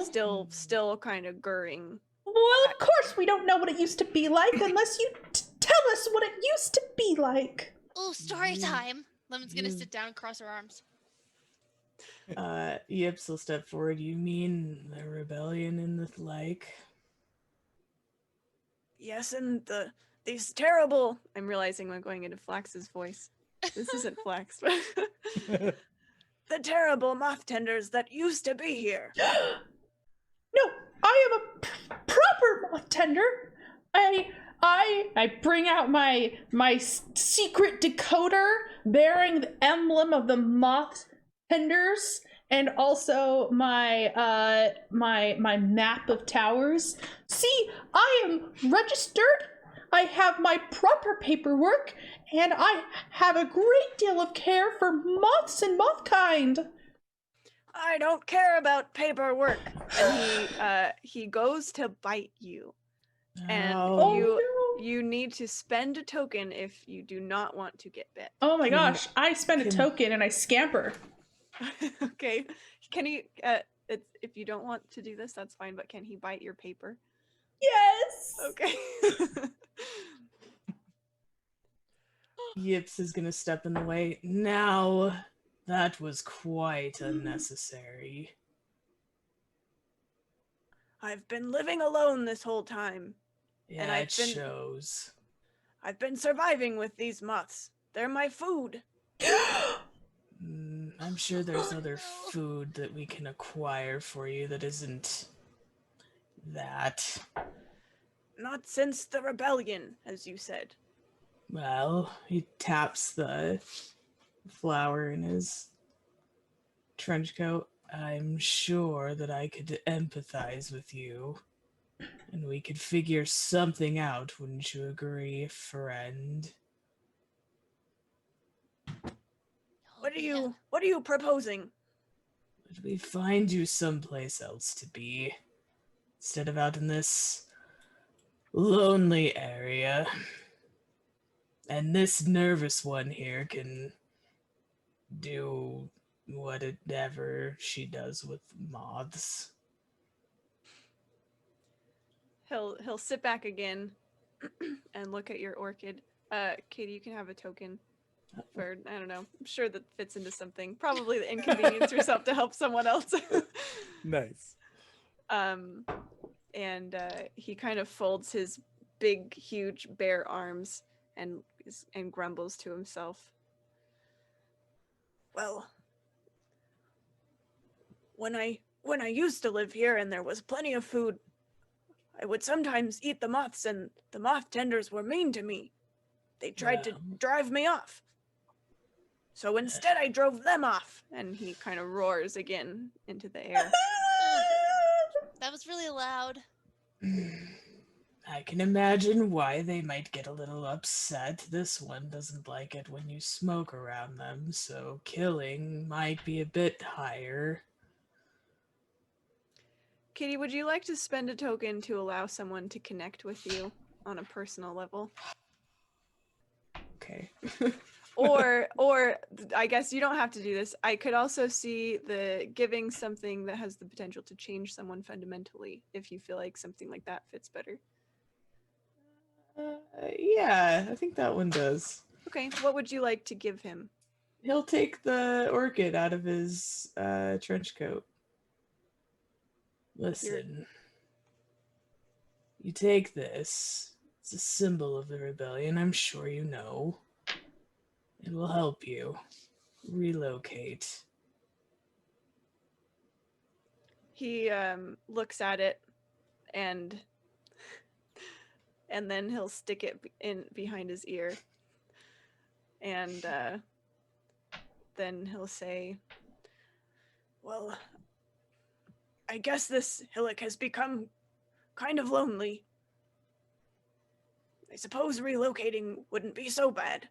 still kind of gurring. Well, of course we don't know what it used to be like unless you tell us what it used to be like. Oh, story time. Lemon's gonna sit down and cross her arms. Yips will step forward. You mean the rebellion and the like? Yes, and these terrible. I'm realizing I'm going into Flax's voice. This isn't Flax, but the terrible moth tenders that used to be here. No, I am a proper moth tender. I bring out my secret decoder bearing the emblem of the moth tenders, and also my my map of towers. See, I am registered. I have my proper paperwork, and I have a great deal of care for moths and moth kind. I don't care about paperwork. And he goes to bite you. And you need to spend a token if you do not want to get bit. Oh my gosh, I spend a token and I scamper. Okay. Can he if you don't want to do this, that's fine, but can he bite your paper? Yes. Okay. Yips is gonna step in the way. Now, that was quite unnecessary. I've been living alone this whole time. Yeah, and it shows. I've been surviving with these moths. They're my food. I'm sure there's Oh, other no. food that we can acquire for you that isn't that. Not since the rebellion, as you said. Well, he taps the flower in his trench coat. I'm sure that I could empathize with you, and we could figure something out, wouldn't you agree, friend? What are man. you proposing? Would we find you someplace else to be, instead of out in this lonely area? And this nervous one here can do whatever she does with moths. He'll sit back again and look at your orchid. Katie, you can have a token for, I don't know, I'm sure that fits into something. Probably the inconvenience yourself to help someone else. Nice. And he kind of folds his big, huge, bare arms and grumbles to himself. Well, when I used to live here and there was plenty of food, I would sometimes eat the moths, and the moth tenders were mean to me. They tried to drive me off. So instead I drove them off. And he kind of roars again into the air. That was really loud. I can imagine why they might get a little upset. This one doesn't like it when you smoke around them, so killing might be a bit higher. Kitty, would you like to spend a token to allow someone to connect with you on a personal level? Okay. Or I guess you don't have to do this. I could also see the giving something that has the potential to change someone fundamentally if you feel like something like that fits better. Yeah, I think that one does. Okay, what would you like to give him? He'll take the orchid out of his trench coat. Listen, you take this. It's a symbol of the rebellion, I'm sure you know. It will help you relocate. He looks at it and then he'll stick it in behind his ear. And then he'll say, well, I guess this hillock has become kind of lonely. I suppose relocating wouldn't be so bad.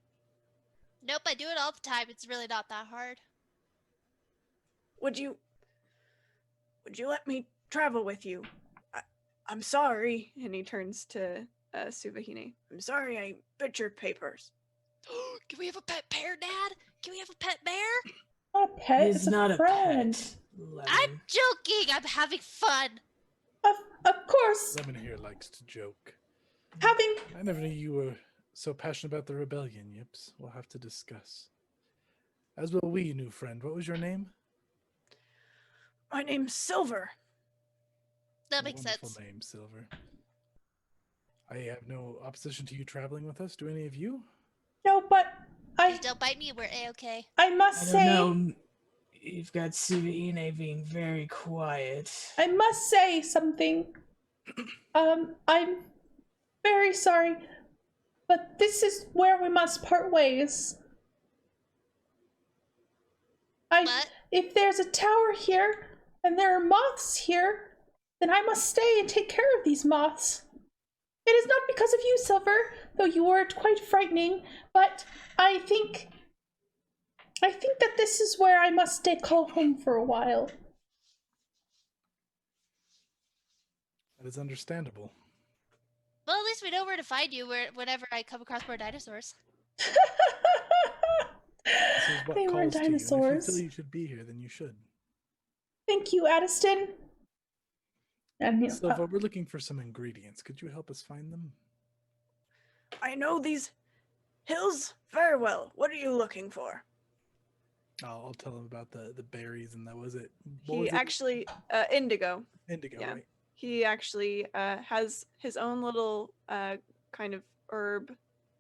Nope, I do it all the time. It's really not that hard. Would you let me travel with you? I'm sorry. And he turns to Suvahine. I'm sorry I bit your papers. Can we have a pet bear, Dad? Can we have a pet bear? Not a pet, He's it's not a a friend. pet. I'm joking. I'm having fun. Of course, Lemon here likes to joke. having I never knew you were so passionate about the rebellion, Yips. We'll have to discuss. As will we, new friend. What was your name? My name's Silver. That makes Wonderful sense. name, Silver. I have no opposition to you traveling with us. Do any of you? no, but Please don't bite me. We're A-okay. I must I don't say, know. You've got Suvaine being very quiet. I must say something. I'm very sorry, but this is where we must part ways. What? If there's a tower here and there are moths here, then I must stay and take care of these moths. It is not because of you, Silver, though you were quite frightening, but I think that this is where I must stay, call home for a while. That is understandable. Well, at least we know where to find you whenever I come across more dinosaurs. This is what They were calls to you. And if you dinosaurs. feel you should be here, then you should. Thank you, Addiston. And Silva, we're looking for some ingredients. Could you help us find them? I know these hills very well. What are you looking for? I'll tell him about the berries and that was it. He actually, Indigo. Indigo, yeah. right? He actually has his own little kind of herb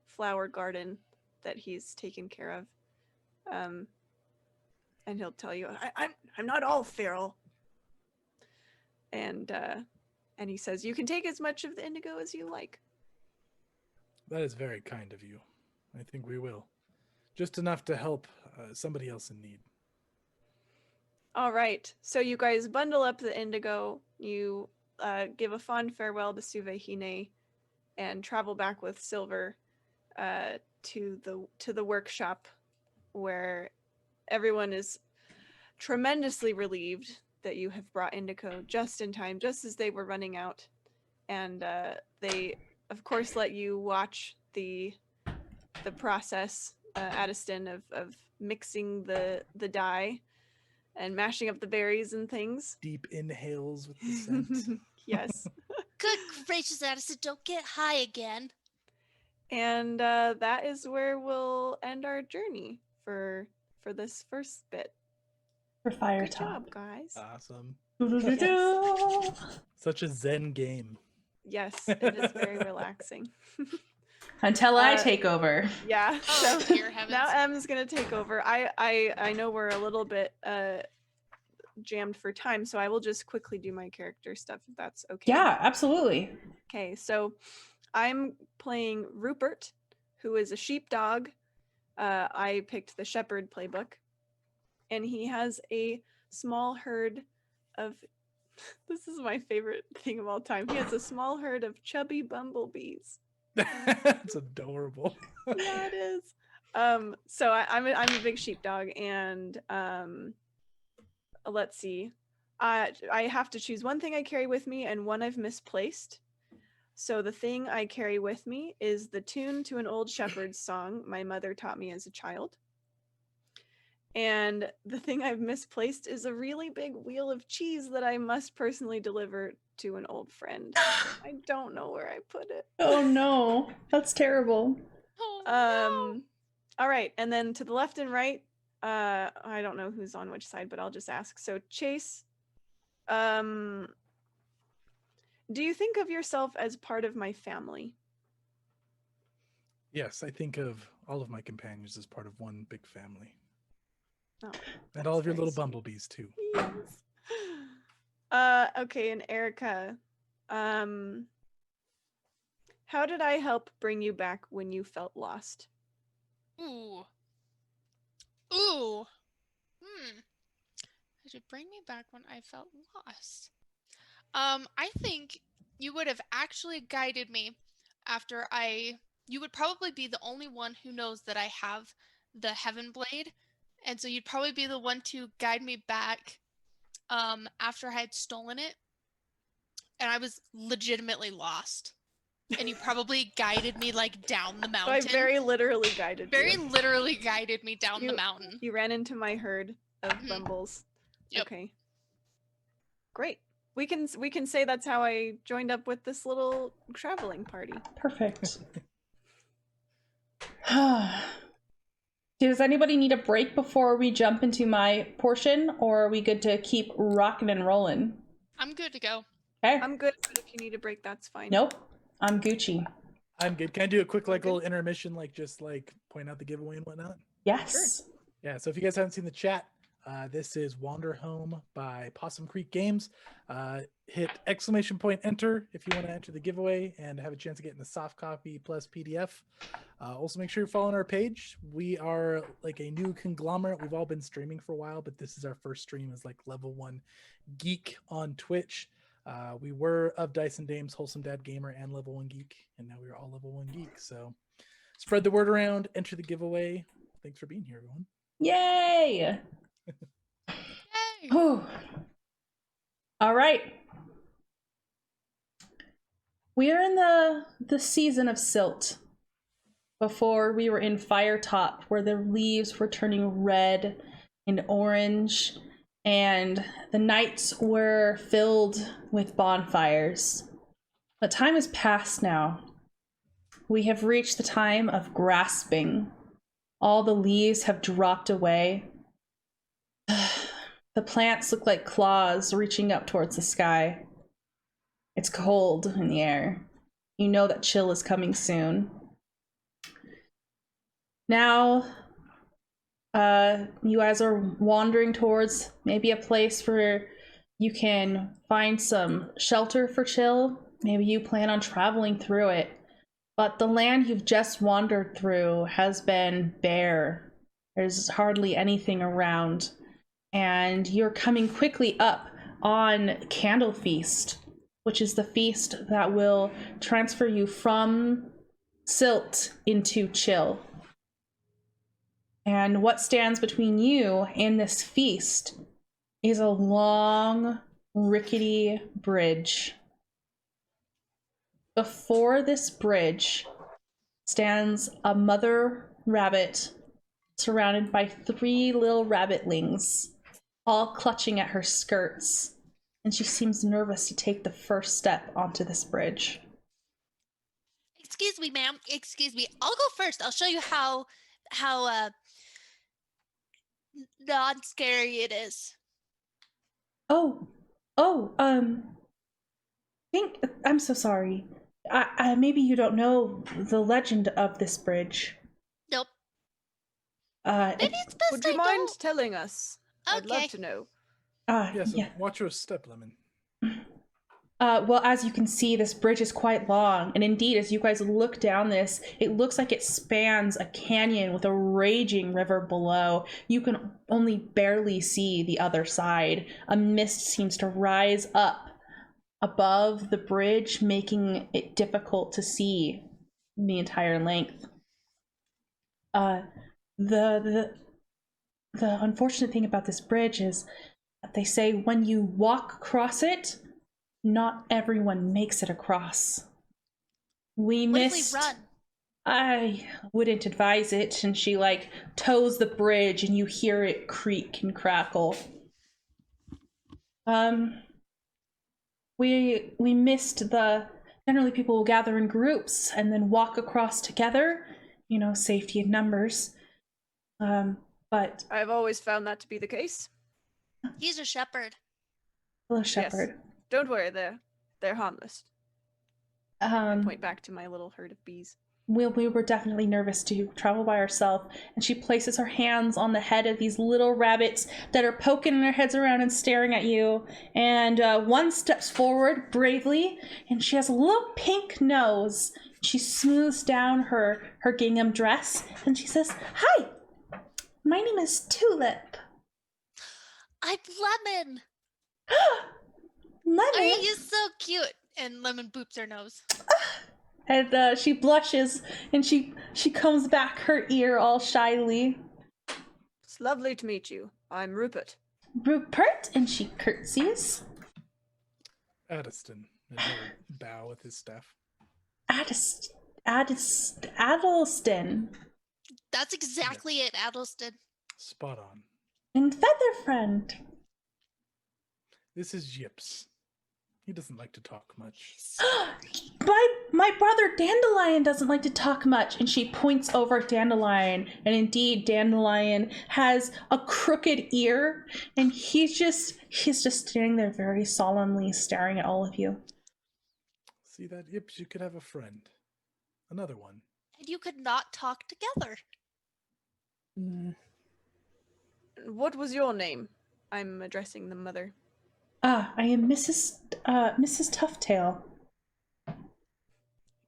flower garden that he's taken care of. And he'll tell you, I'm not all feral. And he says, you can take as much of the indigo as you like. That is very kind of you. I think we will. Just enough to help somebody else in need. All right. So you guys bundle up the indigo. You give a fond farewell to Suvehine and travel back with Silver to the workshop, where everyone is tremendously relieved that you have brought indigo just in time, just as they were running out. And they, of course, let you watch the process, Addiston, of mixing the dye and mashing up the berries and things. Deep inhales with the scent. Yes. Good gracious, Addison, don't get high again. And that is where we'll end our journey for this first bit. For Fire Good Top. job, guys. Awesome. Yes. Such a zen game. Yes, it is very relaxing. Until I take over. Yeah. Oh, So dear heavens. now Em's gonna take over. I know we're a little bit jammed for time, so I will just quickly do my character stuff if that's okay. Yeah, absolutely. Okay, so I'm playing Rupert, who is a sheepdog. I picked the shepherd playbook, and he has a small herd of, this is my favorite thing of all time, he has a small herd of chubby bumblebees. That's adorable. Yeah, it is. So I'm a big sheepdog, and let's see. I have to choose one thing I carry with me and one I've misplaced. So the thing I carry with me is the tune to an old shepherd's song my mother taught me as a child. And the thing I've misplaced is a really big wheel of cheese that I must personally deliver to an old friend. I don't know where I put it. Oh no, that's terrible. Oh, All right, and then to the left and right, I don't know who's on which side, but I'll just ask. So Chase, do you think of yourself as part of my family? Yes, I think of all of my companions as part of one big family. Oh, And all of your very little sweet. bumblebees too. Yes. Okay, and Erica, how did I help bring you back when you felt lost? Ooh. Ooh. It should bring me back when I felt lost. I think you would have actually guided me after you would probably be the only one who knows that I have the Heaven Blade. And so you'd probably be the one to guide me back after I had stolen it. And I was legitimately lost. And you probably guided me like down the So mountain. I very literally guided Very you. literally guided me down the mountain. You ran into my herd of bumbles. Yep. Okay. Great. We can say that's how I joined up with this little traveling party. Perfect. Does anybody need a break before we jump into my portion, or are we good to keep rocking and rolling? I'm good to go. Okay. I'm good, but if you need a break, that's fine. Nope. I'm Gucci. I'm good. Can I do a quick Okay. little intermission, just point out the giveaway and whatnot? Yes. Yeah, so if you guys haven't seen the chat, this is Wanderhome by Possum Creek Games. Hit !enter if you want to enter the giveaway and have a chance of getting the soft copy plus PDF. Also, make sure you're following our page. We are like a new conglomerate. We've all been streaming for a while, but this is our first stream as level 1 Geek on Twitch. We were of Dice and Dames, Wholesome Dad Gamer, and level 1 Geek, and now we're all level 1 Geek. So spread the word around, enter the giveaway. Thanks for being here, everyone. Yay! Yay! Whew. All right. We are in the season of silt. Before we were in Firetop, where the leaves were turning red and orange, and the nights were filled with bonfires. But time has passed now. We have reached the time of grasping. All the leaves have dropped away. The plants look like claws reaching up towards the sky. It's cold in the air. You know that chill is coming soon. Now, You guys are wandering towards maybe a place where you can find some shelter for Chill. Maybe you plan on traveling through it. But the land you've just wandered through has been bare. There's hardly anything around. And you're coming quickly up on Candle Feast, which is the feast that will transfer you from Silt into Chill. And what stands between you and this feast is a long, rickety bridge. Before this bridge stands a mother rabbit surrounded by 3 little rabbitlings, all clutching at her skirts. And she seems nervous to take the first step onto this bridge. Excuse me, ma'am. Excuse me. I'll go first. I'll show you how non-scary it is. I'm so sorry. Maybe you don't know the legend of this bridge. Nope. Maybe it's best Would you I mind don't. telling us? I'd Okay. love to know. Yes, Yeah. watch your step, Lemon. Well, as you can see, this bridge is quite long, and indeed, as you guys look down this, it looks like it spans a canyon with a raging river below. You can only barely see the other side. A mist seems to rise up above the bridge, making it difficult to see the entire length. The unfortunate thing about this bridge is that they say when you walk across it, not everyone makes it across. We What if missed. we run? I wouldn't advise it. And she toes the bridge, and you hear it creak and crackle. We missed the. Generally, people will gather in groups and then walk across together. Safety in numbers. But I've always found that to be the case. He's a shepherd. hello, Shepherd. Yes. Don't worry, they're harmless. I point back to my little herd of bees. We were definitely nervous to travel by ourselves, and she places her hands on the head of these little rabbits that are poking their heads around and staring at you. And one steps forward bravely, and she has a little pink nose. She smooths down her gingham dress, and she says, "Hi, my name is Tulip." I'm Lemon. Lemon. Are you so cute? And Lemon boops her nose. And she blushes, and she combs back her ear all shyly. It's lovely to meet you. I'm Rupert. Rupert, and she curtsies. Addiston, and he'll bow with his staff. Addleston. That's exactly it, Addleston. Spot on. And Featherfriend. This is Yips. He doesn't like to talk much. My brother Dandelion doesn't like to talk much. And she points over at Dandelion, and indeed Dandelion has a crooked ear, and he's just standing there very solemnly staring at all of you. See that, Yips? You could have a friend. Another one. And you could not talk together. What was your name? I'm addressing the mother. I am Mrs. Tuftail. I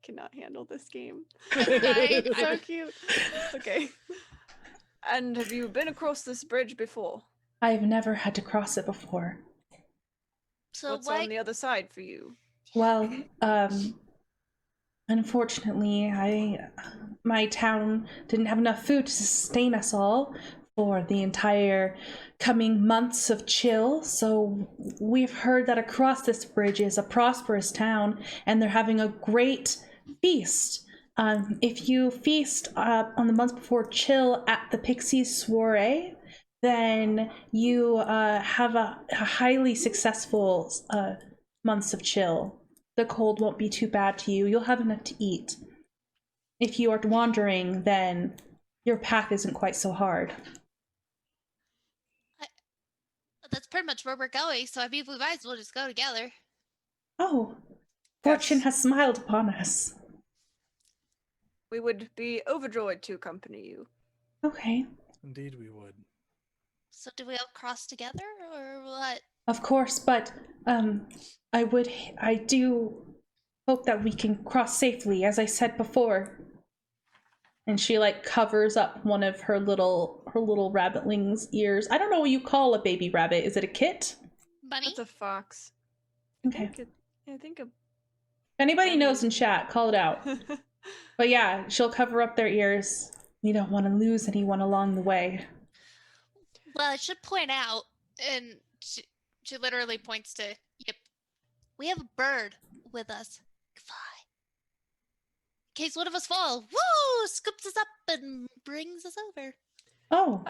cannot handle this game. Right. So cute. Okay. And have you been across this bridge before? I've never had to cross it before. So What's on the other side for you? Well, unfortunately, my town didn't have enough food to sustain us all for the entire coming months of chill, so we've heard that across this bridge is a prosperous town, and they're having a great feast. If you feast on the months before chill at the Pixies soiree, then you have a highly successful months of chill. The cold won't be too bad to you. You'll have enough to eat. If you are wandering, then your path isn't quite so hard. That's pretty much where we're going, so I mean, we might as well just go together. Oh, fortune has smiled upon us. We would be overjoyed to accompany you. Okay. Indeed we would. So do we all cross together or what? Of course, but I do hope that we can cross safely, as I said before. And she like covers up one of her little rabbitling's ears. I don't know what you call a baby rabbit. Is it a kit? Bunny? That's a fox. Okay. I think If anybody bunny knows is- in chat, call it out. But yeah, she'll cover up their ears. We don't want to lose anyone along the way. Well, I should point out, and she literally points to, yep, we have a bird with us. Fly. In case one of us fall, woo, scoops us up and brings us over. Oh,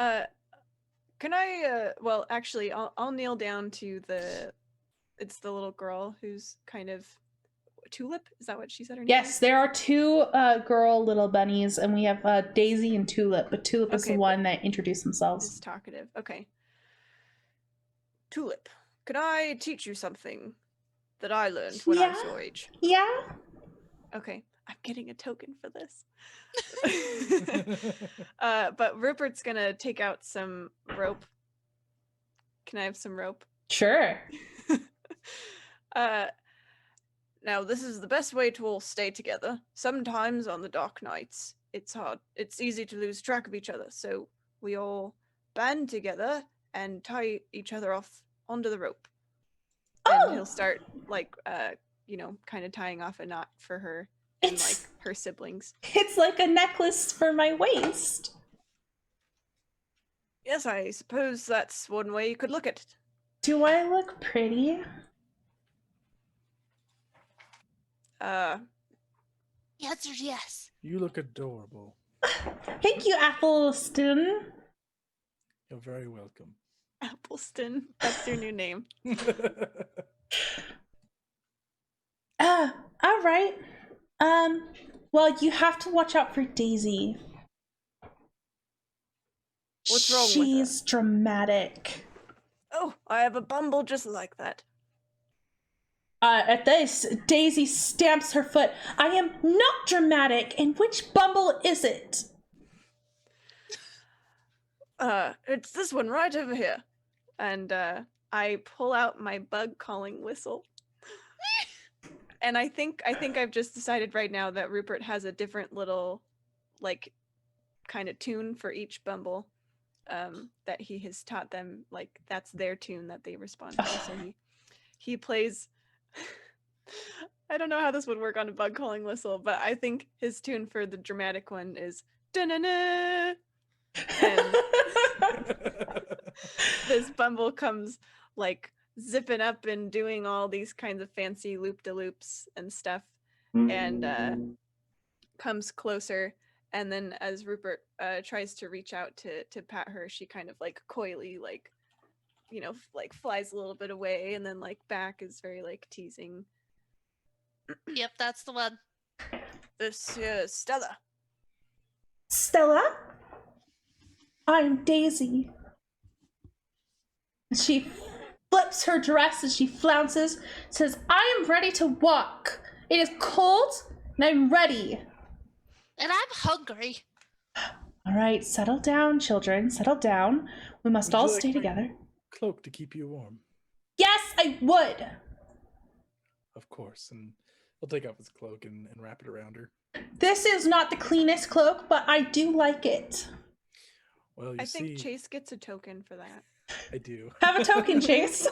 can I well actually I'll kneel down to it's the little girl who's kind of Tulip, is that what she said her name yes, is? there are two girl little bunnies, and we have Daisy and Tulip, but Tulip is the Okay, one that introduced themselves. Is talkative. Okay. Tulip, could I teach you something that I learned when I was Yeah. your age? Yeah? Okay, I'm getting a token for this. But Rupert's gonna take out some rope. Can I have some rope? Sure. Now this is the best way to all stay together. Sometimes on the dark nights, it's hard. It's easy to lose track of each other, so we all band together and tie each other off onto the rope. And he'll start like kind of tying off a knot for her and like her siblings. It's like a necklace for my waist. Yes, I suppose that's one way you could look at it. Do I look pretty? The answer is yes. You look adorable. Thank you, Athelston. You're very welcome. Appleston, that's your new name. All right. Well, you have to watch out for Daisy. What's wrong with her? She's dramatic. Oh, I have a bumble just like that. At this, Daisy stamps her foot. I am not dramatic, and which bumble is it? It's this one right over here. And I pull out my bug calling whistle. And I think I've just decided right now that Rupert has a different little like kind of tune for each bumble that he has taught them, like that's their tune that they respond to. So he plays I don't know how this would work on a bug calling whistle, but I think his tune for the dramatic one is da-na-na. And this bumble comes like zipping up and doing all these kinds of fancy loop-de-loops and stuff, and comes closer. And then as Rupert tries to reach out to pat her, she kind of like coyly like flies a little bit away and then like back, is very like teasing. Yep, that's the one. This is Stella. Stella? I'm Daisy. She flips her dress as she flounces, says, I am ready to walk. It is cold, and I'm ready. And I'm hungry. All right, settle down, children. Settle down. We must Would you all like stay my together. Cloak to keep you warm. Yes, I would. Of course. And he'll take off his cloak and wrap it around her. This is not the cleanest cloak, but I do like it. Well, you I see, think Chase gets a token for that. I do. Have a token, Chase.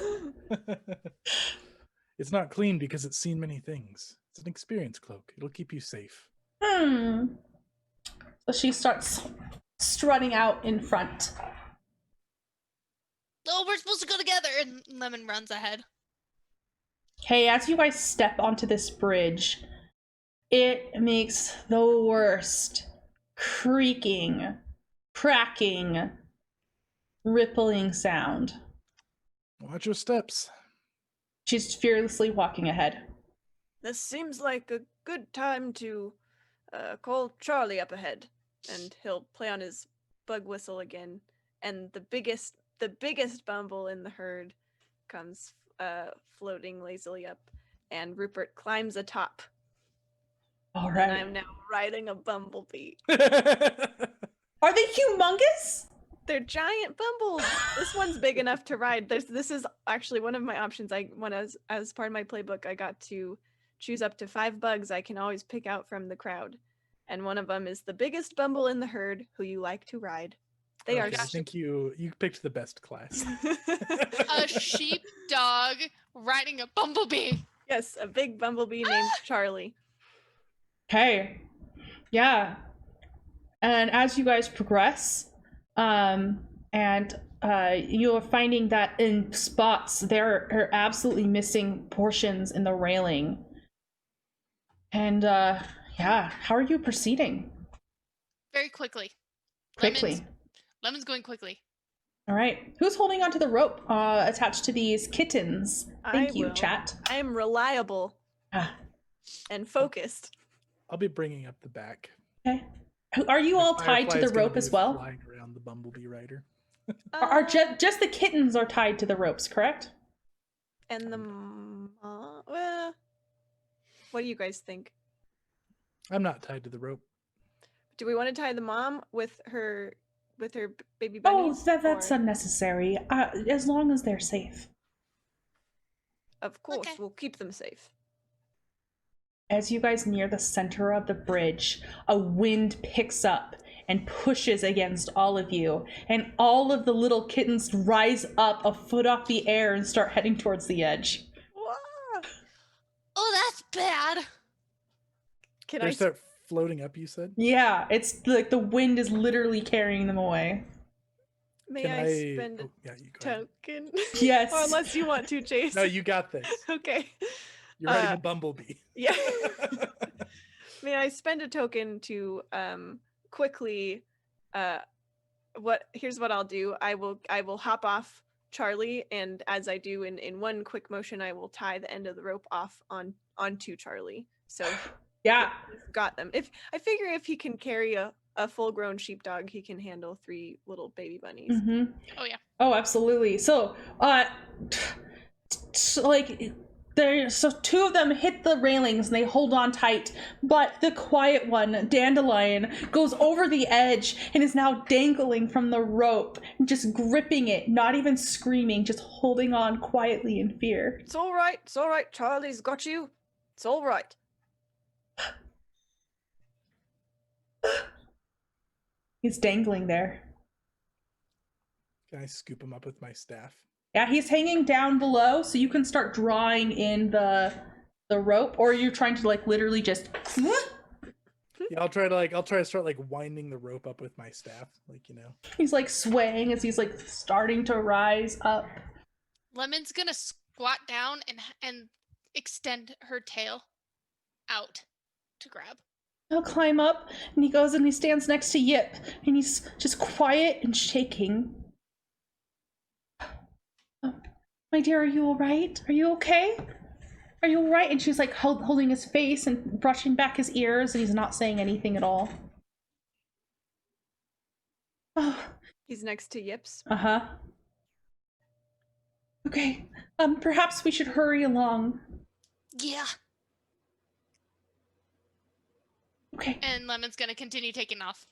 It's not clean because it's seen many things. It's an experience cloak. It'll keep you safe. So she starts strutting out in front. Oh, we're supposed to go together. And Lemon runs ahead. Hey, as you guys step onto this bridge, it makes the worst creaking, cracking, rippling sound. Watch your steps. She's fearlessly walking ahead. This seems like a good time to call Charlie up ahead, and he'll play on his bug whistle again. And the biggest bumble in the herd comes floating lazily up, and Rupert climbs atop. All And right. I'm now riding a bumblebee. Are they humongous? They're giant bumbles. This one's big enough to ride. This is actually one of my options. As part of my playbook, I got to choose up to 5 bugs I can always pick out from the crowd. And one of them is the biggest bumble in the herd who you like to ride. They are Okay, I think you picked the best class. A sheepdog riding a bumblebee. Yes, a big bumblebee named Charlie. Okay. Yeah. And as you guys progress, you're finding that in spots there are absolutely missing portions in the railing. And yeah, how are you proceeding? Very quickly. Quickly. Lemon's going quickly. All right. Who's holding onto the rope attached to these kittens? Thank you, will. chat. I am reliable and focused. I'll be bringing up the back. Okay. Are you all tied to the rope as well? Flying around the bumblebee rider. Are just the kittens are tied to the ropes, correct? And the well, what do you guys think? I'm not tied to the rope. Do we want to tie the mom with her baby Oh, bunnies? that's or- unnecessary. As long as they're safe. Of course, Okay. we'll keep them safe. As you guys near the center of the bridge, a wind picks up and pushes against all of you, and all of the little kittens rise up a foot off the air and start heading towards the edge. Wah! Oh, that's bad. Can They I start floating up, you said? Yeah, it's like the wind is literally carrying them away. may Can I spend a Oh, yeah, you go ahead. token? Yes. Or unless you want to, Chase. No, you got this. Okay. You're riding a bumblebee. Yeah. May I spend a token to quickly here's what I'll do. I will hop off Charlie, and as I do in one quick motion, I will tie the end of the rope off onto Charlie. So Yeah. he's got them. If I figure if he can carry a full-grown sheepdog, he can handle 3 little baby bunnies. Mm-hmm. Oh, yeah. Oh, absolutely. So, so 2 of them hit the railings and they hold on tight, but the quiet one, Dandelion, goes over the edge and is now dangling from the rope, just gripping it, not even screaming, just holding on quietly in fear. It's all right. It's all right. Charlie's got you. It's all right. He's dangling there. Can I scoop him up with my staff? Yeah, he's hanging down below, so you can start drawing in the rope, or you're trying to like literally just. Yeah, I'll try to start like winding the rope up with my staff, like, you know. He's like swaying as he's like starting to rise up. Lemon's gonna squat down and extend her tail out to grab. He'll climb up, and he goes and he stands next to Yip, and he's just quiet and shaking. Oh, my dear, are you all right? Are you okay? Are you all right? And she's like holding his face and brushing back his ears, and he's not saying anything at all. Oh, He's next to Yips. uh-huh. Okay, perhaps we should hurry along. Yeah. Okay. And Lemon's gonna continue taking off.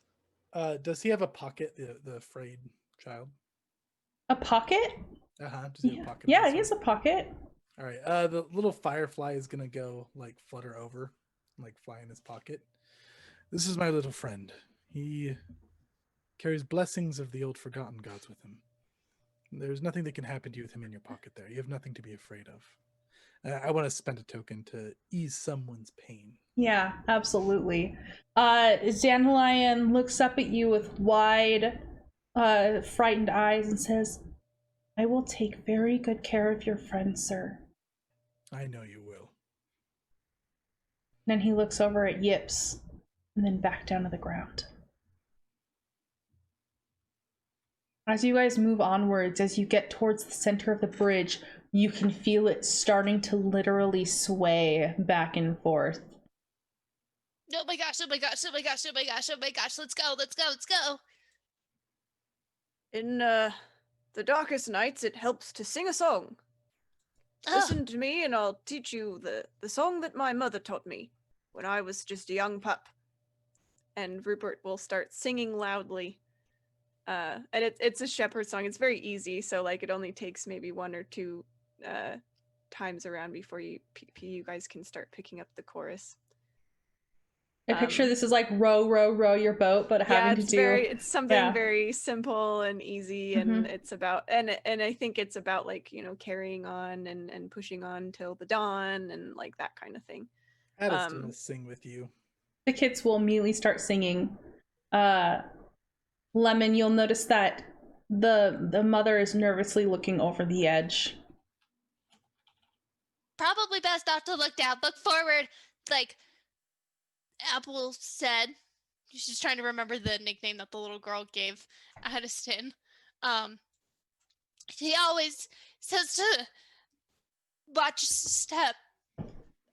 Does he have a pocket, the frayed child? A pocket? Does he have a pocket? Yeah, also? he has a pocket. All right. The little firefly is gonna go like flutter over, and, like fly in his pocket. This is my little friend. He carries blessings of the old forgotten gods with him. There's nothing that can happen to you with him in your pocket there. You have nothing to be afraid of. I want to spend a token to ease someone's pain. Yeah, absolutely. Dandelion looks up at you with wide, frightened eyes and says, I will take very good care of your friend, sir. I know you will. Then he looks over at Yips and then back down to the ground. As you guys move onwards, as you get towards the center of the bridge, you can feel it starting to literally sway back and forth. Oh my gosh, oh my gosh, oh my gosh, oh my gosh, oh my gosh, let's go, let's go, let's go. In the darkest nights, it helps to sing a song. Listen to me and I'll teach you the song that my mother taught me when I was just a young pup. And Rupert will start singing loudly. And it's a shepherd song. It's very easy, so like it only takes maybe 1 or 2 times around before you guys can start picking up the chorus. I picture this is like row, row, row your boat, but having to do. It's something very simple and easy, and it's about and I think it's about like, you know, carrying on and pushing on till the dawn and like that kind of thing. Addiston will sing with you. The kids will immediately start singing. Lemon, you'll notice that the mother is nervously looking over the edge. Probably best not to look down. Look forward, like Apple said. She's trying to remember the nickname that the little girl gave Addiston. He always says to watch your step.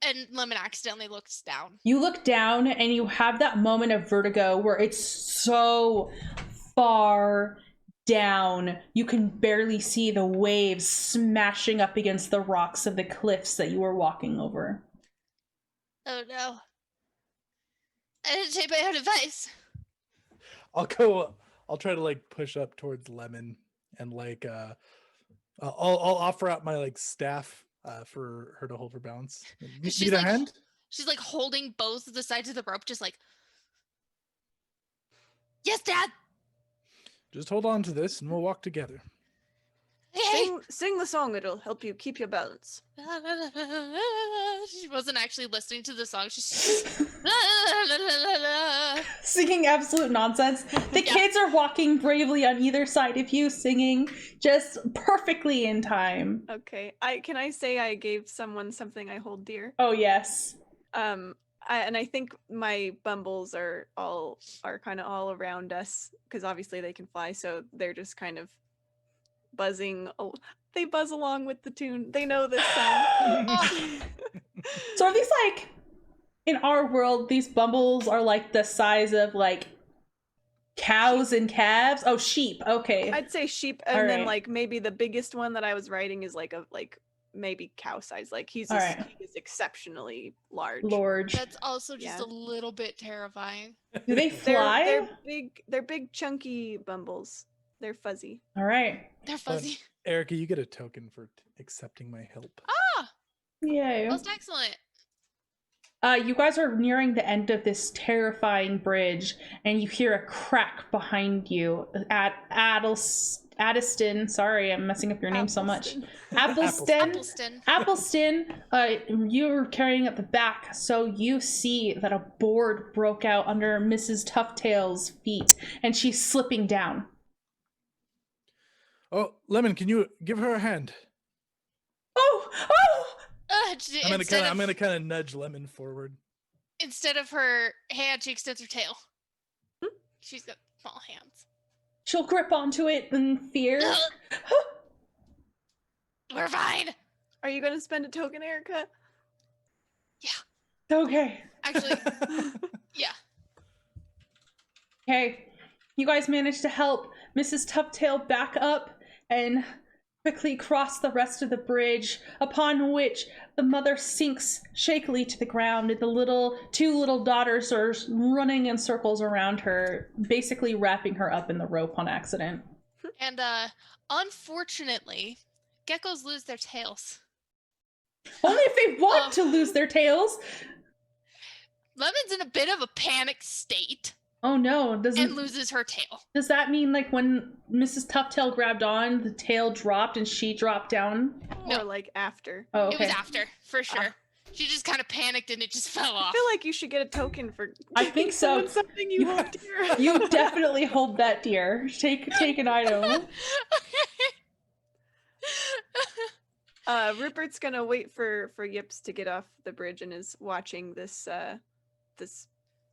And Lemon accidentally looks down. You look down and you have that moment of vertigo where it's so far down. You can barely see the waves smashing up against the rocks of the cliffs that you were walking over. Oh no. I didn't take my own advice. I'll try to like push up towards Lemon and like I'll offer out my like staff for her to hold her balance. Need a hand? She's like holding both of the sides of the rope, just like, yes, Dad. Just hold on to this and we'll walk together. Sing the song, it'll help you keep your balance. She wasn't actually listening to the song. She's singing absolute nonsense. The kids are walking bravely on either side of you, singing just perfectly in time. Okay. Can I say I gave someone something I hold dear? Oh yes. And I think my bumbles are kind of all around us because obviously they can fly, so they're just kind of buzzing. They buzz along with the tune. They know this song. So are these like, in our world, these bumbles are like the size of like cows and calves? Oh, sheep. Okay. I'd say sheep, and then like maybe the biggest one that I was writing is like maybe cow size. Like he is exceptionally large. That's also just a little bit terrifying. Do they fly? They're big chunky bumbles. They're fuzzy. All right. They're fuzzy. Erica, you get a token for accepting my help. Ah! Yay. Most excellent. You guys are nearing the end of this terrifying bridge, and you hear a crack behind you. Addiston, sorry, I'm messing up your name so much. Appleston. You're carrying at the back, so you see that a board broke out under Mrs. Tuftail's feet, and she's slipping down. Oh, Lemon, can you give her a hand? Oh! I'm gonna kind of nudge Lemon forward. Instead of her hand, she extends her tail. She's got small hands. She'll grip onto it in fear. We're fine. Are you gonna spend a token, Erica? Yeah. Okay. Actually, yeah. Okay. You guys managed to help Mrs. Tuftail back up and quickly cross the rest of the bridge, upon which the mother sinks shakily to the ground, and the two little daughters are running in circles around her, basically wrapping her up in the rope on accident. And unfortunately, geckos lose their tails. Only if they want to lose their tails. Lemon's in a bit of a panic state. Oh no, and loses her tail. Does that mean like when Mrs. Tuftail grabbed on, the tail dropped and she dropped down? No, or like after. Oh, okay. It was after, for sure. She just kind of panicked and it just fell off. I feel like you should get a token for I think so. Something you hold dear. You definitely hold that dear. Take an item. Rupert's gonna wait for Yips to get off the bridge and is watching this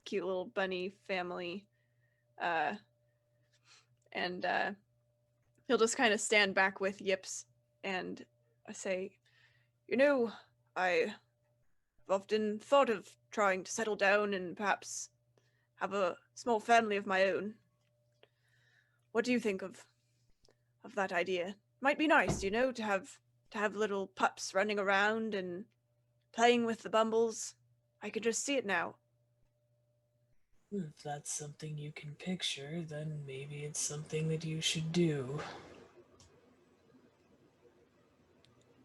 cute little bunny family, and he'll just kind of stand back with Yips and say, you know, I've often thought of trying to settle down and perhaps have a small family of my own. What do you think of that idea? Might be nice, you know, to have little pups running around and playing with the bumbles. I can just see it now. If that's something you can picture, then maybe it's something that you should do.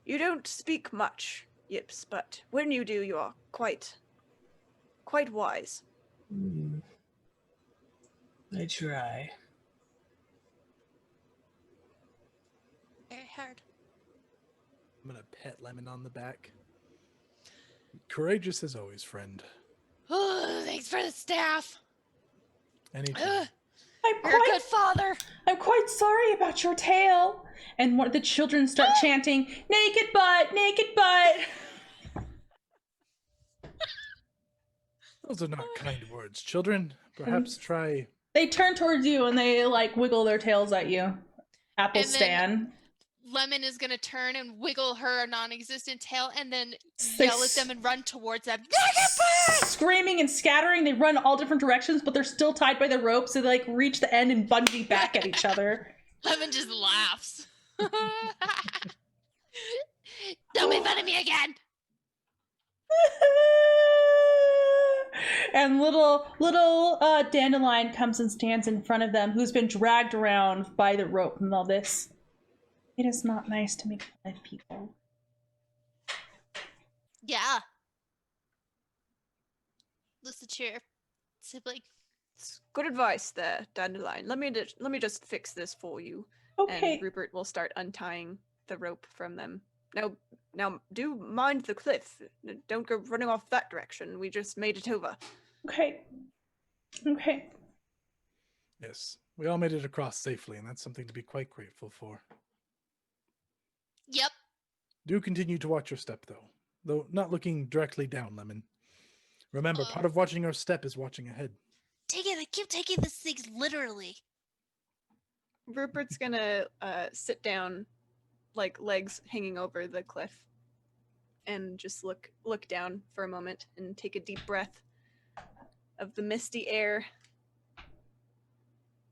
You don't speak much, Yips, but when you do, you are quite wise. I try. Very hard. I'm gonna pet Lemon on the back. Courageous as always, friend. Oh, thanks for the staff. Anytime. You're a good father. I'm quite sorry about your tale. And one of the children start chanting, naked butt, naked butt. Those are not kind words, children. Perhaps try. They turn towards you and they like wiggle their tails at you. Apple And then- Stan. Lemon is gonna turn and wiggle her non-existent tail and then They yell at them and run towards them. Screaming and scattering, they run all different directions, but they're still tied by the ropes, so they like reach the end and bungee back at each other. Lemon just laughs. Don't make fun of me again. And little Dandelion comes and stands in front of them, who's been dragged around by the rope and all this. It is not nice to make fun of people. Yeah. Listen to your sibling. It's good advice there, Dandelion. Let me just fix this for you. Okay. And Rupert will start untying the rope from them. Now, do mind the cliff. Don't go running off that direction. We just made it over. Okay. Yes, we all made it across safely, and that's something to be quite grateful for. Yep. Do continue to watch your step, though not looking directly down, Lemon. Remember, part of watching our step is watching ahead. I keep taking this thing literally. Rupert's gonna sit down, like legs hanging over the cliff, and just look down for a moment and take a deep breath of the misty air.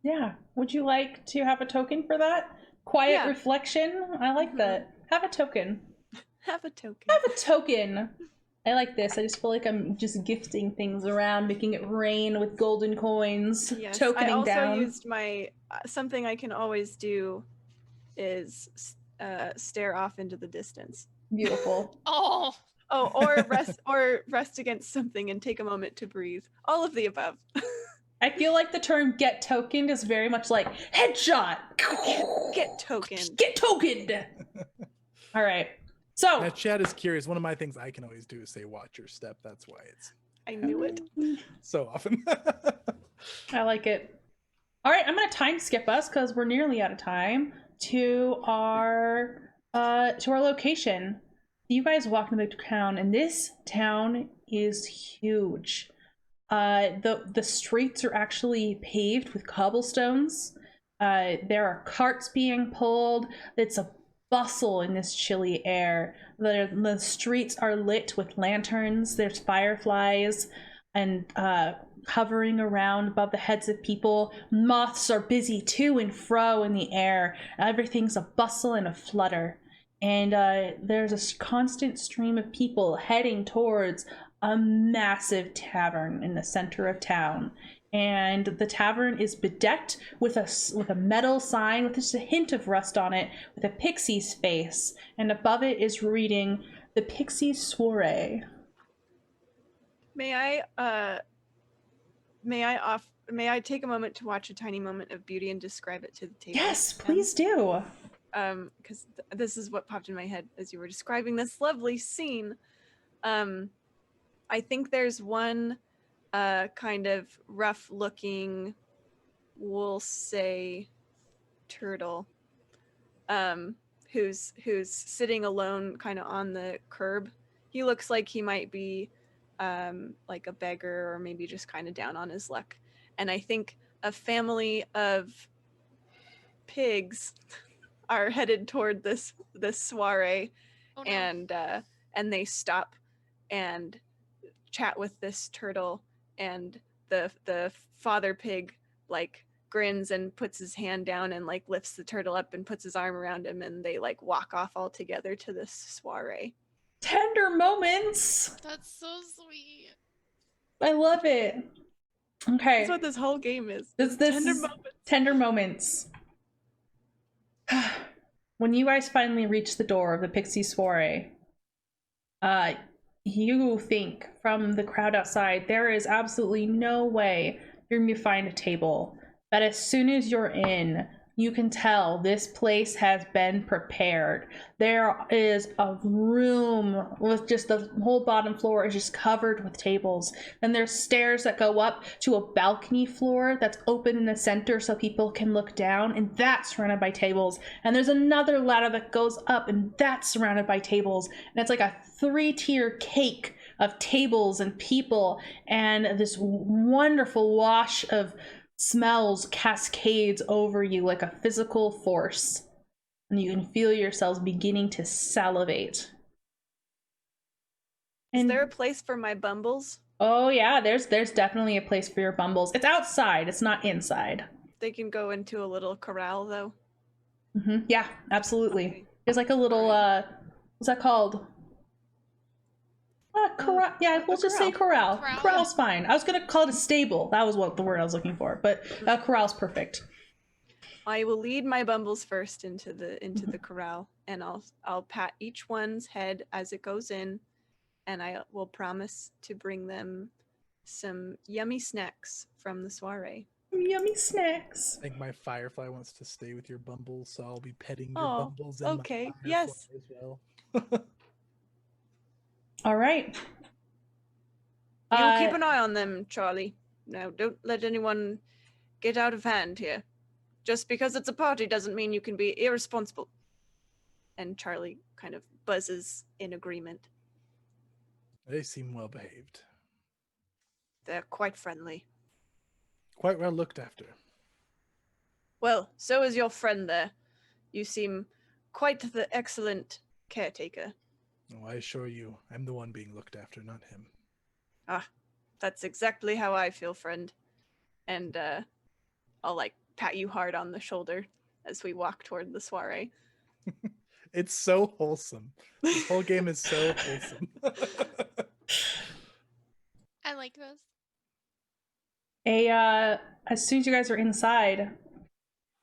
Yeah. Would you like to have a token for that? Quiet reflection? I like that. Have a token. Have a token. Have a token. I like this. I just feel like I'm just gifting things around, making it rain with golden coins. Yes, Tokening I also down. used my something I can always do is stare off into the distance. Beautiful. Oh. Oh, or rest against something and take a moment to breathe. All of the above. I feel like the term "get tokened" is very much like headshot. Get tokened. Get tokened. All right. So Now, Chad is curious. One of my things I can always do is say, "Watch your step." That's why it's I knew it. so often. I like it. All right, I'm gonna time skip us because we're nearly out of time to our location. You guys walk into the town, and this town is huge. The streets are actually paved with cobblestones. There are carts being pulled. It's a bustle in this chilly air. The streets are lit with lanterns. There's fireflies and hovering around above the heads of people. Moths are busy to and fro in the air. Everything's a bustle and a flutter. And there's a constant stream of people heading towards a massive tavern in the center of town. And the tavern is bedecked with a metal sign with just a hint of rust on it, with a pixie's face, and above it is reading "The Pixie's Soiree." May I take a moment to watch a tiny moment of beauty and describe it to the table? Yes, please do. Because this is what popped in my head as you were describing this lovely scene. I think there's one kind of rough looking, we'll say, turtle who's sitting alone kind of on the curb. He looks like he might be like a beggar or maybe just kind of down on his luck. And I think a family of pigs are headed toward this soiree. Oh, no. And they stop and chat with this turtle, and the father pig like grins and puts his hand down and like lifts the turtle up and puts his arm around him, and they like walk off all together to this soiree. Tender moments. That's so sweet. I love it. Okay. That's what this whole game is. This Tender is moments. tender moments. When you guys finally reach the door of the Pixie Soiree, you think from the crowd outside, there is absolutely no way you're going to find a table. But as soon as you're in, you can tell this place has been prepared. There is a room with just the whole bottom floor is just covered with tables. And there's stairs that go up to a balcony floor that's open in the center so people can look down, and that's surrounded by tables. And there's another ladder that goes up, and that's surrounded by tables. And it's like a 3-tier cake of tables and people, and this wonderful wash of smells cascades over you like a physical force, and you can feel yourselves beginning to salivate. Is there a place for my bumbles? Oh yeah, there's definitely a place for your bumbles. It's outside, it's not inside. They can go into a little corral though. Yeah, absolutely. Okay. There's like a little what's that called? Corral. Yeah, we'll just say corral. Corral. Corral's fine. I was gonna call it a stable. That was what the word I was looking for, but corral's perfect. I will lead my bumbles first into the corral, and I'll pat each one's head as it goes in, and I will promise to bring them some yummy snacks from the soiree. Yummy snacks. I think my firefly wants to stay with your bumbles, so I'll be petting your Oh, bumbles and okay, my firefly yes. as well. All right. You keep an eye on them, Charlie. Now, don't let anyone get out of hand here. Just because it's a party doesn't mean you can be irresponsible. And Charlie kind of buzzes in agreement. They seem well behaved. They're quite friendly. Quite well looked after. Well, so is your friend there. You seem quite the excellent caretaker. Oh, I assure you, I'm the one being looked after, not him. Ah, that's exactly how I feel, friend. And I'll like pat you hard on the shoulder as we walk toward the soiree. It's so wholesome. This whole game is so wholesome. I like this. As soon as you guys are inside,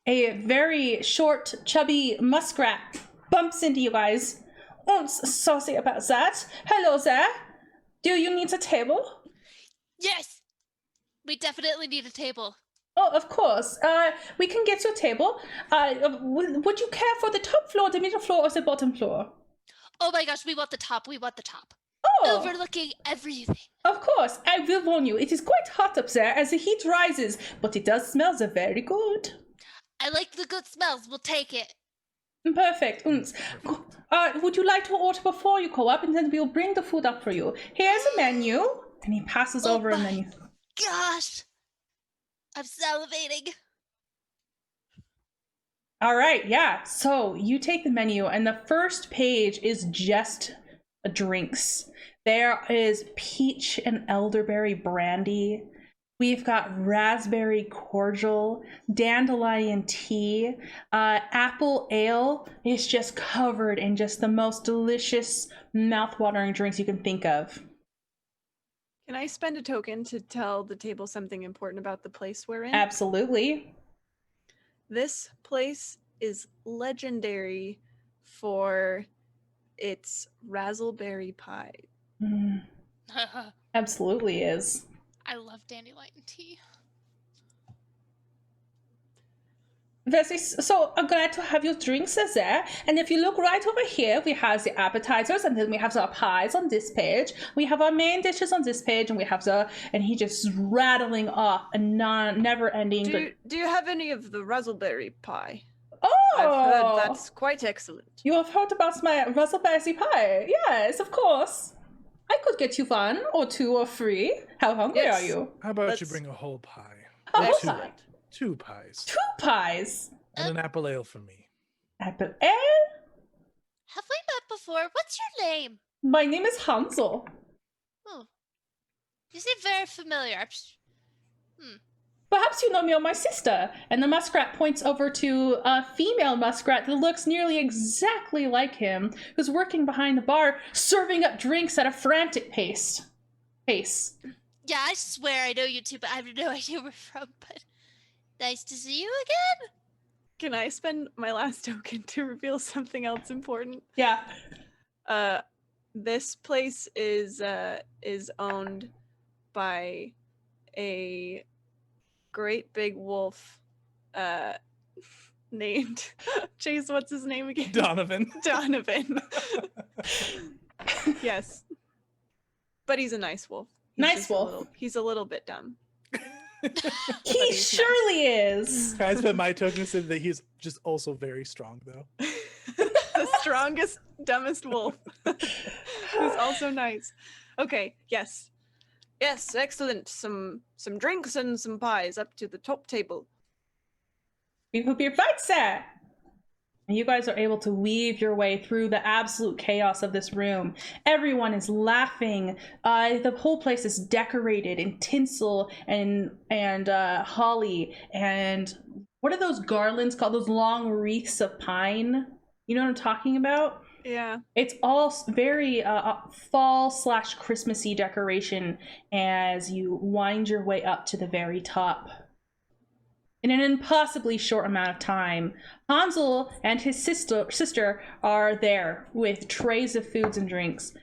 a very short, chubby muskrat bumps into you guys. Oh, sorry about that. Hello there. Do you need a table? Yes! We definitely need a table. Oh, of course. We can get you a table. Would you care for the top floor, the middle floor, or the bottom floor? Oh my gosh, we want the top. We want the top. Oh, Overlooking everything. of course. I will warn you, it is quite hot up there as the heat rises, but it does smell very good. I like the good smells. We'll take it. Perfect. Would you like to order before you go up, and then we'll bring the food up for you. Here's a menu. And he passes over a menu. Gosh! I'm salivating. All right, yeah. So you take the menu, and the first page is just drinks. There is peach and elderberry brandy. We've got raspberry cordial, dandelion tea, apple ale is just covered in just the most delicious, mouth-watering drinks you can think of. Can I spend a token to tell the table something important about the place we're in? Absolutely. This place is legendary for its raspberry pie. Absolutely is. I love dandelion tea. So I'm glad to have your drinks there. And if you look right over here, we have the appetizers, and then we have the pies on this page. We have our main dishes on this page, and we have and he just rattling off a never-ending. Do you have any of the raspberry pie? Oh, I've heard that's quite excellent. You have heard about my raspberry pie? Yes, of course. I could get you 1 or 2 or 3. How hungry Yes. are you? How about you Let's- bring a whole pie? A Or whole two, Excellent. 2 pies. 2 pies. And an apple ale for me. Apple ale? Have we met before? What's your name? My name is Hansel. Oh. You seem very familiar. Perhaps you know me or my sister. And the muskrat points over to a female muskrat that looks nearly exactly like him, who's working behind the bar, serving up drinks at a frantic pace. Yeah, I swear I know you two, but I have no idea where from. But nice to see you again. Can I spend my last token to reveal something else important? Yeah. This place is owned by a great big wolf named Chase, what's his name again? Donovan. Donovan. Yes. But he's a nice wolf. Nice wolf. He's a little bit dumb. He he's surely is. I spent my token to say that he's just also very strong, though. The strongest, dumbest wolf. Who's also nice. Okay, yes. Yes, excellent. Some drinks and some pies up to the top table. We hope your fight, sir. And you guys are able to weave your way through the absolute chaos of this room. Everyone is laughing. The whole place is decorated in tinsel and holly. And what are those garlands called? Those long wreaths of pine. You know what I'm talking about? Yeah. It's all very fall/Christmassy decoration as you wind your way up to the very top. In an impossibly short amount of time, Hansel and his sister are there with trays of foods and drinks.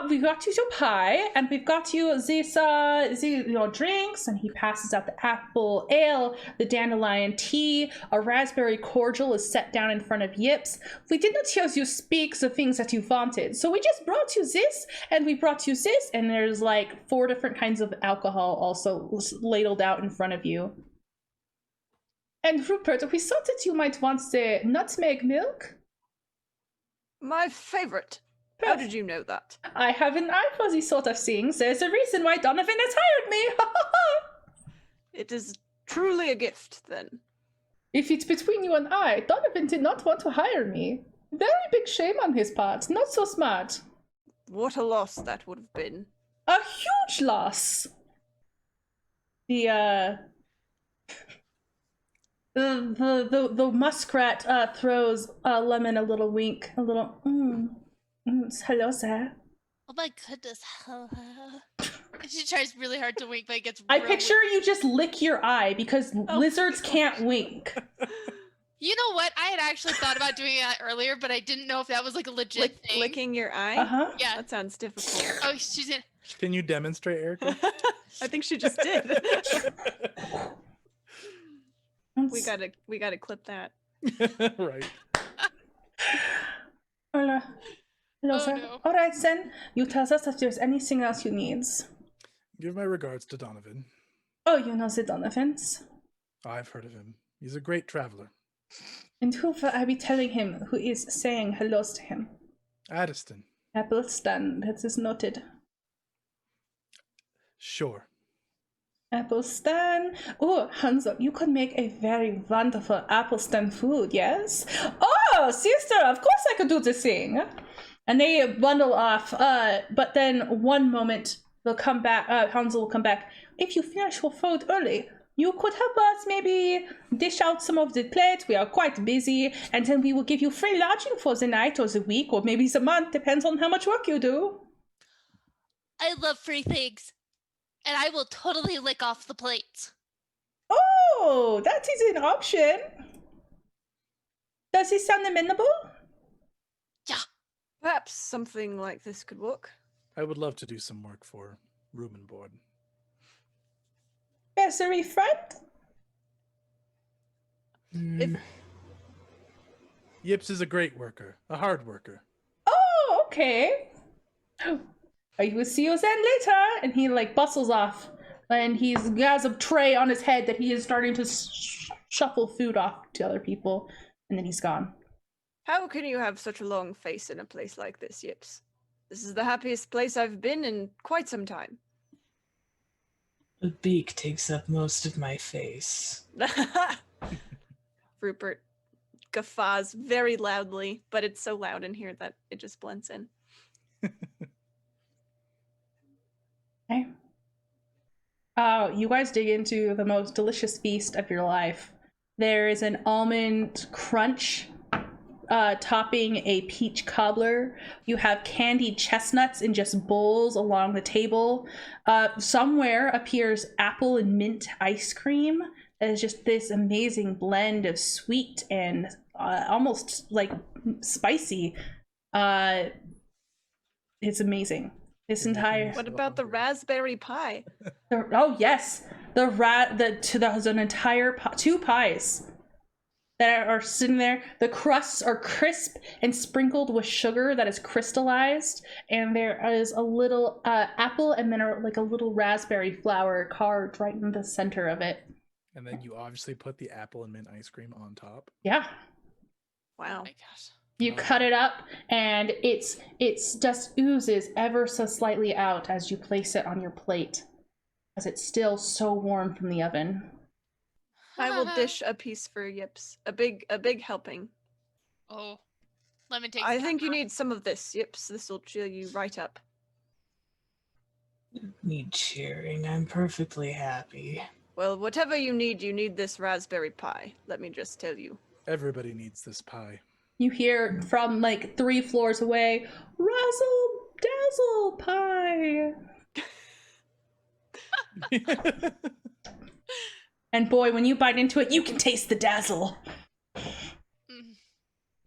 We've got you some pie, and we've got you these drinks, and he passes out the apple ale, the dandelion tea, a raspberry cordial is set down in front of Yips. We did not hear you speak the things that you wanted, so we just brought you this, and we brought you this, and there's like 4 different kinds of alcohol also ladled out in front of you. And Rupert, we thought that you might want the nutmeg milk. My favorite. How did you know that? I have an eye for these sort of things. There's a reason why Donovan has hired me. It is truly a gift, then. If it's between you and I, Donovan did not want to hire me. Very big shame on his part. Not so smart. What a loss that would have been. A huge loss. The muskrat throws Lemon a little wink, a little hello, sir. Oh my goodness. She tries really hard to wink, but it gets I picture you just lick your eye because lizards can't wink. You know what? I had actually thought about doing that earlier, but I didn't know if that was like a legit thing. Licking your eye? Uh-huh. Yeah. That sounds difficult. Oh, she's in. Can you demonstrate, Erica? I think she just did. We gotta clip that. Right. Hello, Oh, sir. no. All right, then. You tell us if there's anything else you need. Give my regards to Donovan. Oh, you know the Donovans. I've heard of him. He's a great traveler. And who will I be telling him who is saying hellos to him? Addiston. Applestan, that is noted. Sure. Applestan. Oh, Hansel, you could make a very wonderful Applestan food, yes? Oh, sister, of course I could do the thing. And they bundle off, but then one moment they'll come back, Hansel will come back. If you finish your food early, you could help us maybe dish out some of the plate. We are quite busy, and then we will give you free lodging for the night or the week or maybe the month, depends on how much work you do. I love free things. And I will totally lick off the plates. Oh, that is an option. Does it sound amenable? Yeah. Perhaps something like this could work. I would love to do some work for room and board. Bursary friend? Yips is a great worker, a hard worker. Oh, okay. I will see you then later. And he like bustles off, and he has a tray on his head that he is starting to shuffle food off to other people, and then he's gone. How can you have such a long face in a place like this, Yips? This is the happiest place I've been in quite some time. The beak takes up most of my face. Rupert guffaws very loudly, but it's so loud in here that it just blends in. Okay. You guys dig into the most delicious feast of your life. There is an almond crunch topping a peach cobbler. You have candied chestnuts in just bowls along the table. Somewhere appears apple and mint ice cream. It's just this amazing blend of sweet and almost like spicy. It's amazing. This entire. What about the raspberry pie? Oh yes, there's an entire two pies that are sitting there. The crusts are crisp and sprinkled with sugar that is crystallized, and there is a little apple and then like a little raspberry flower carved right in the center of it. And then you obviously put the apple and mint ice cream on top. Yeah. Wow. Oh my gosh. You cut it up, and it's just oozes ever so slightly out as you place it on your plate, as it's still so warm from the oven. I will dish a piece for Yips. A big helping. Oh, Lemon takes. I think you need some of this, Yips. This will cheer you right up. Need cheering. I'm perfectly happy. Well, whatever you need this raspberry pie. Let me just tell you. Everybody needs this pie. You hear from like 3 floors away, razzle dazzle pie. And boy, when you bite into it, you can taste the dazzle.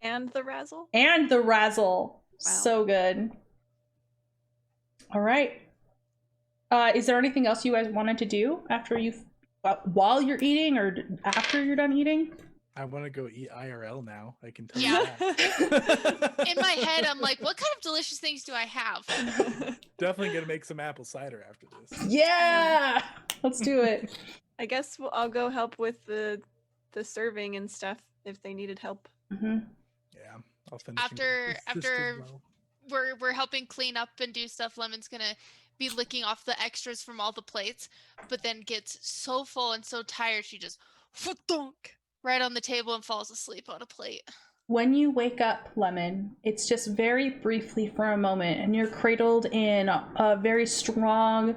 And the razzle? And the razzle. Wow. So good. All right. Is there anything else you guys wanted to do after while you're eating or after you're done eating? I want to go eat IRL now. I can tell Yeah. you that. In my head, I'm like, what kind of delicious things do I have? Definitely gonna make some apple cider after this. Yeah, let's do it. I guess I'll go help with the serving and stuff if they needed help. Mm-hmm. Yeah, I'll finish. After we're helping clean up and do stuff, Lemon's gonna be licking off the extras from all the plates, but then gets so full and so tired she just right on the table and falls asleep on a plate. When you wake up, Lemon, it's just very briefly for a moment, and you're cradled in very strong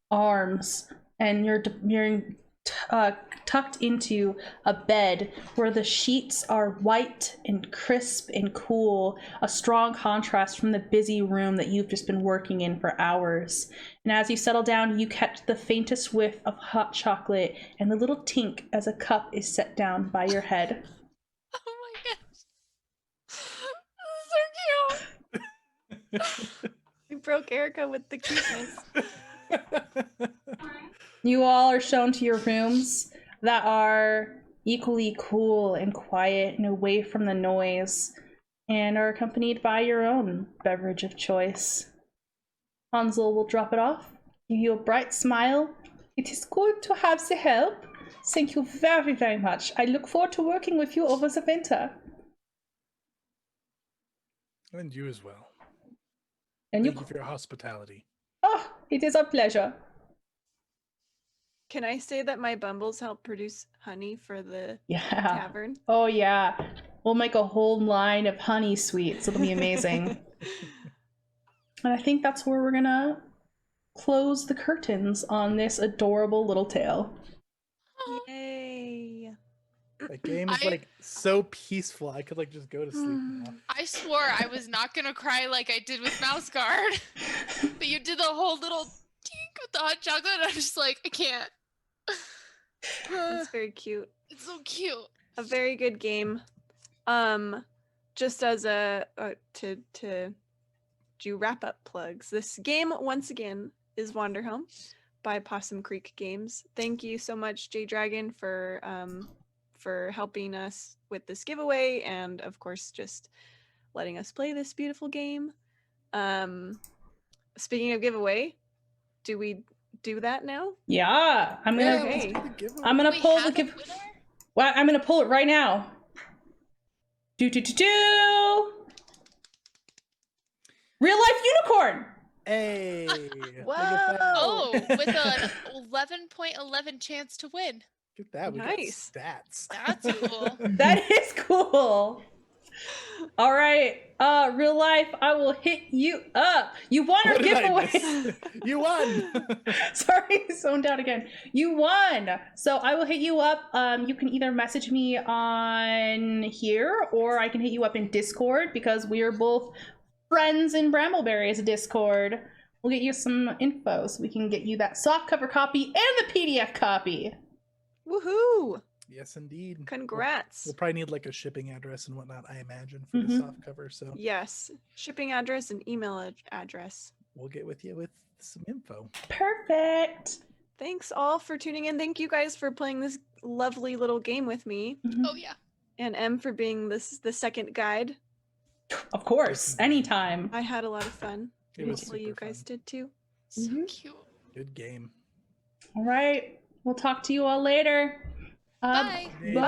arms, and you're tucked into a bed where the sheets are white and crisp and cool, a strong contrast from the busy room that you've just been working in for hours. And as you settle down, you catch the faintest whiff of hot chocolate and the little tink as a cup is set down by your head. Oh my gosh. This is so cute. We broke Erica with the cuteness. You all are shown to your rooms that are equally cool and quiet and away from the noise, and are accompanied by your own beverage of choice. Hansel will drop it off, give you a bright smile. It is good to have the help. Thank you very, very much. I look forward to working with you over the winter. And you as well. And Thank you for your hospitality. Oh, it is a pleasure. Can I say that my bumbles help produce honey for the Yeah. tavern? Oh, yeah. We'll make a whole line of honey sweets. It'll be amazing. And I think that's where we're gonna close the curtains on this adorable little tale. Yay. That game is like so peaceful. I could like just go to sleep now. I swore I was not gonna cry like I did with Mouse Guard, but you did the whole little tink with the hot chocolate, and I'm just like, I can't. That's very cute. It's so cute. A very good game. Just as a to do wrap up plugs. This game once again is Wanderhome by Possum Creek Games. Thank you so much, J Dragon, for helping us with this giveaway, and of course just letting us play this beautiful game. Speaking of giveaway, do we do that now? Yeah, I'm gonna. Okay. I'm gonna We pull have the. a winner? Well, I'm gonna pull it right now. Do. Real life unicorn. Hey! Whoa! Oh, with an 11.11 chance to win. Look at that. We Nice. got stats. That's cool. That is cool. All right. Real life, I will hit you up. You won our What did I giveaway. miss? You won. Sorry, zoned out again. You won. So I will hit you up. You can either message me on here or I can hit you up in Discord because we are both friends in Brambleberry's Discord. We'll get you some info so we can get you that softcover copy and the PDF copy. Woohoo! Yes, indeed. Congrats. We'll probably need like a shipping address and whatnot, I imagine, for the Mhm. soft cover. So Yes. Shipping address and email address. we'll get with you with some info. Perfect. Thanks all for tuning in. Thank you guys for playing this lovely little game with me. Mhm. Oh yeah. And M for being the second guide. Of course, anytime. I had a lot of fun. It was Hopefully you super guys fun. did too. So Mhm. cute. Good game. All right. We'll talk to you all later. Bye. Bye.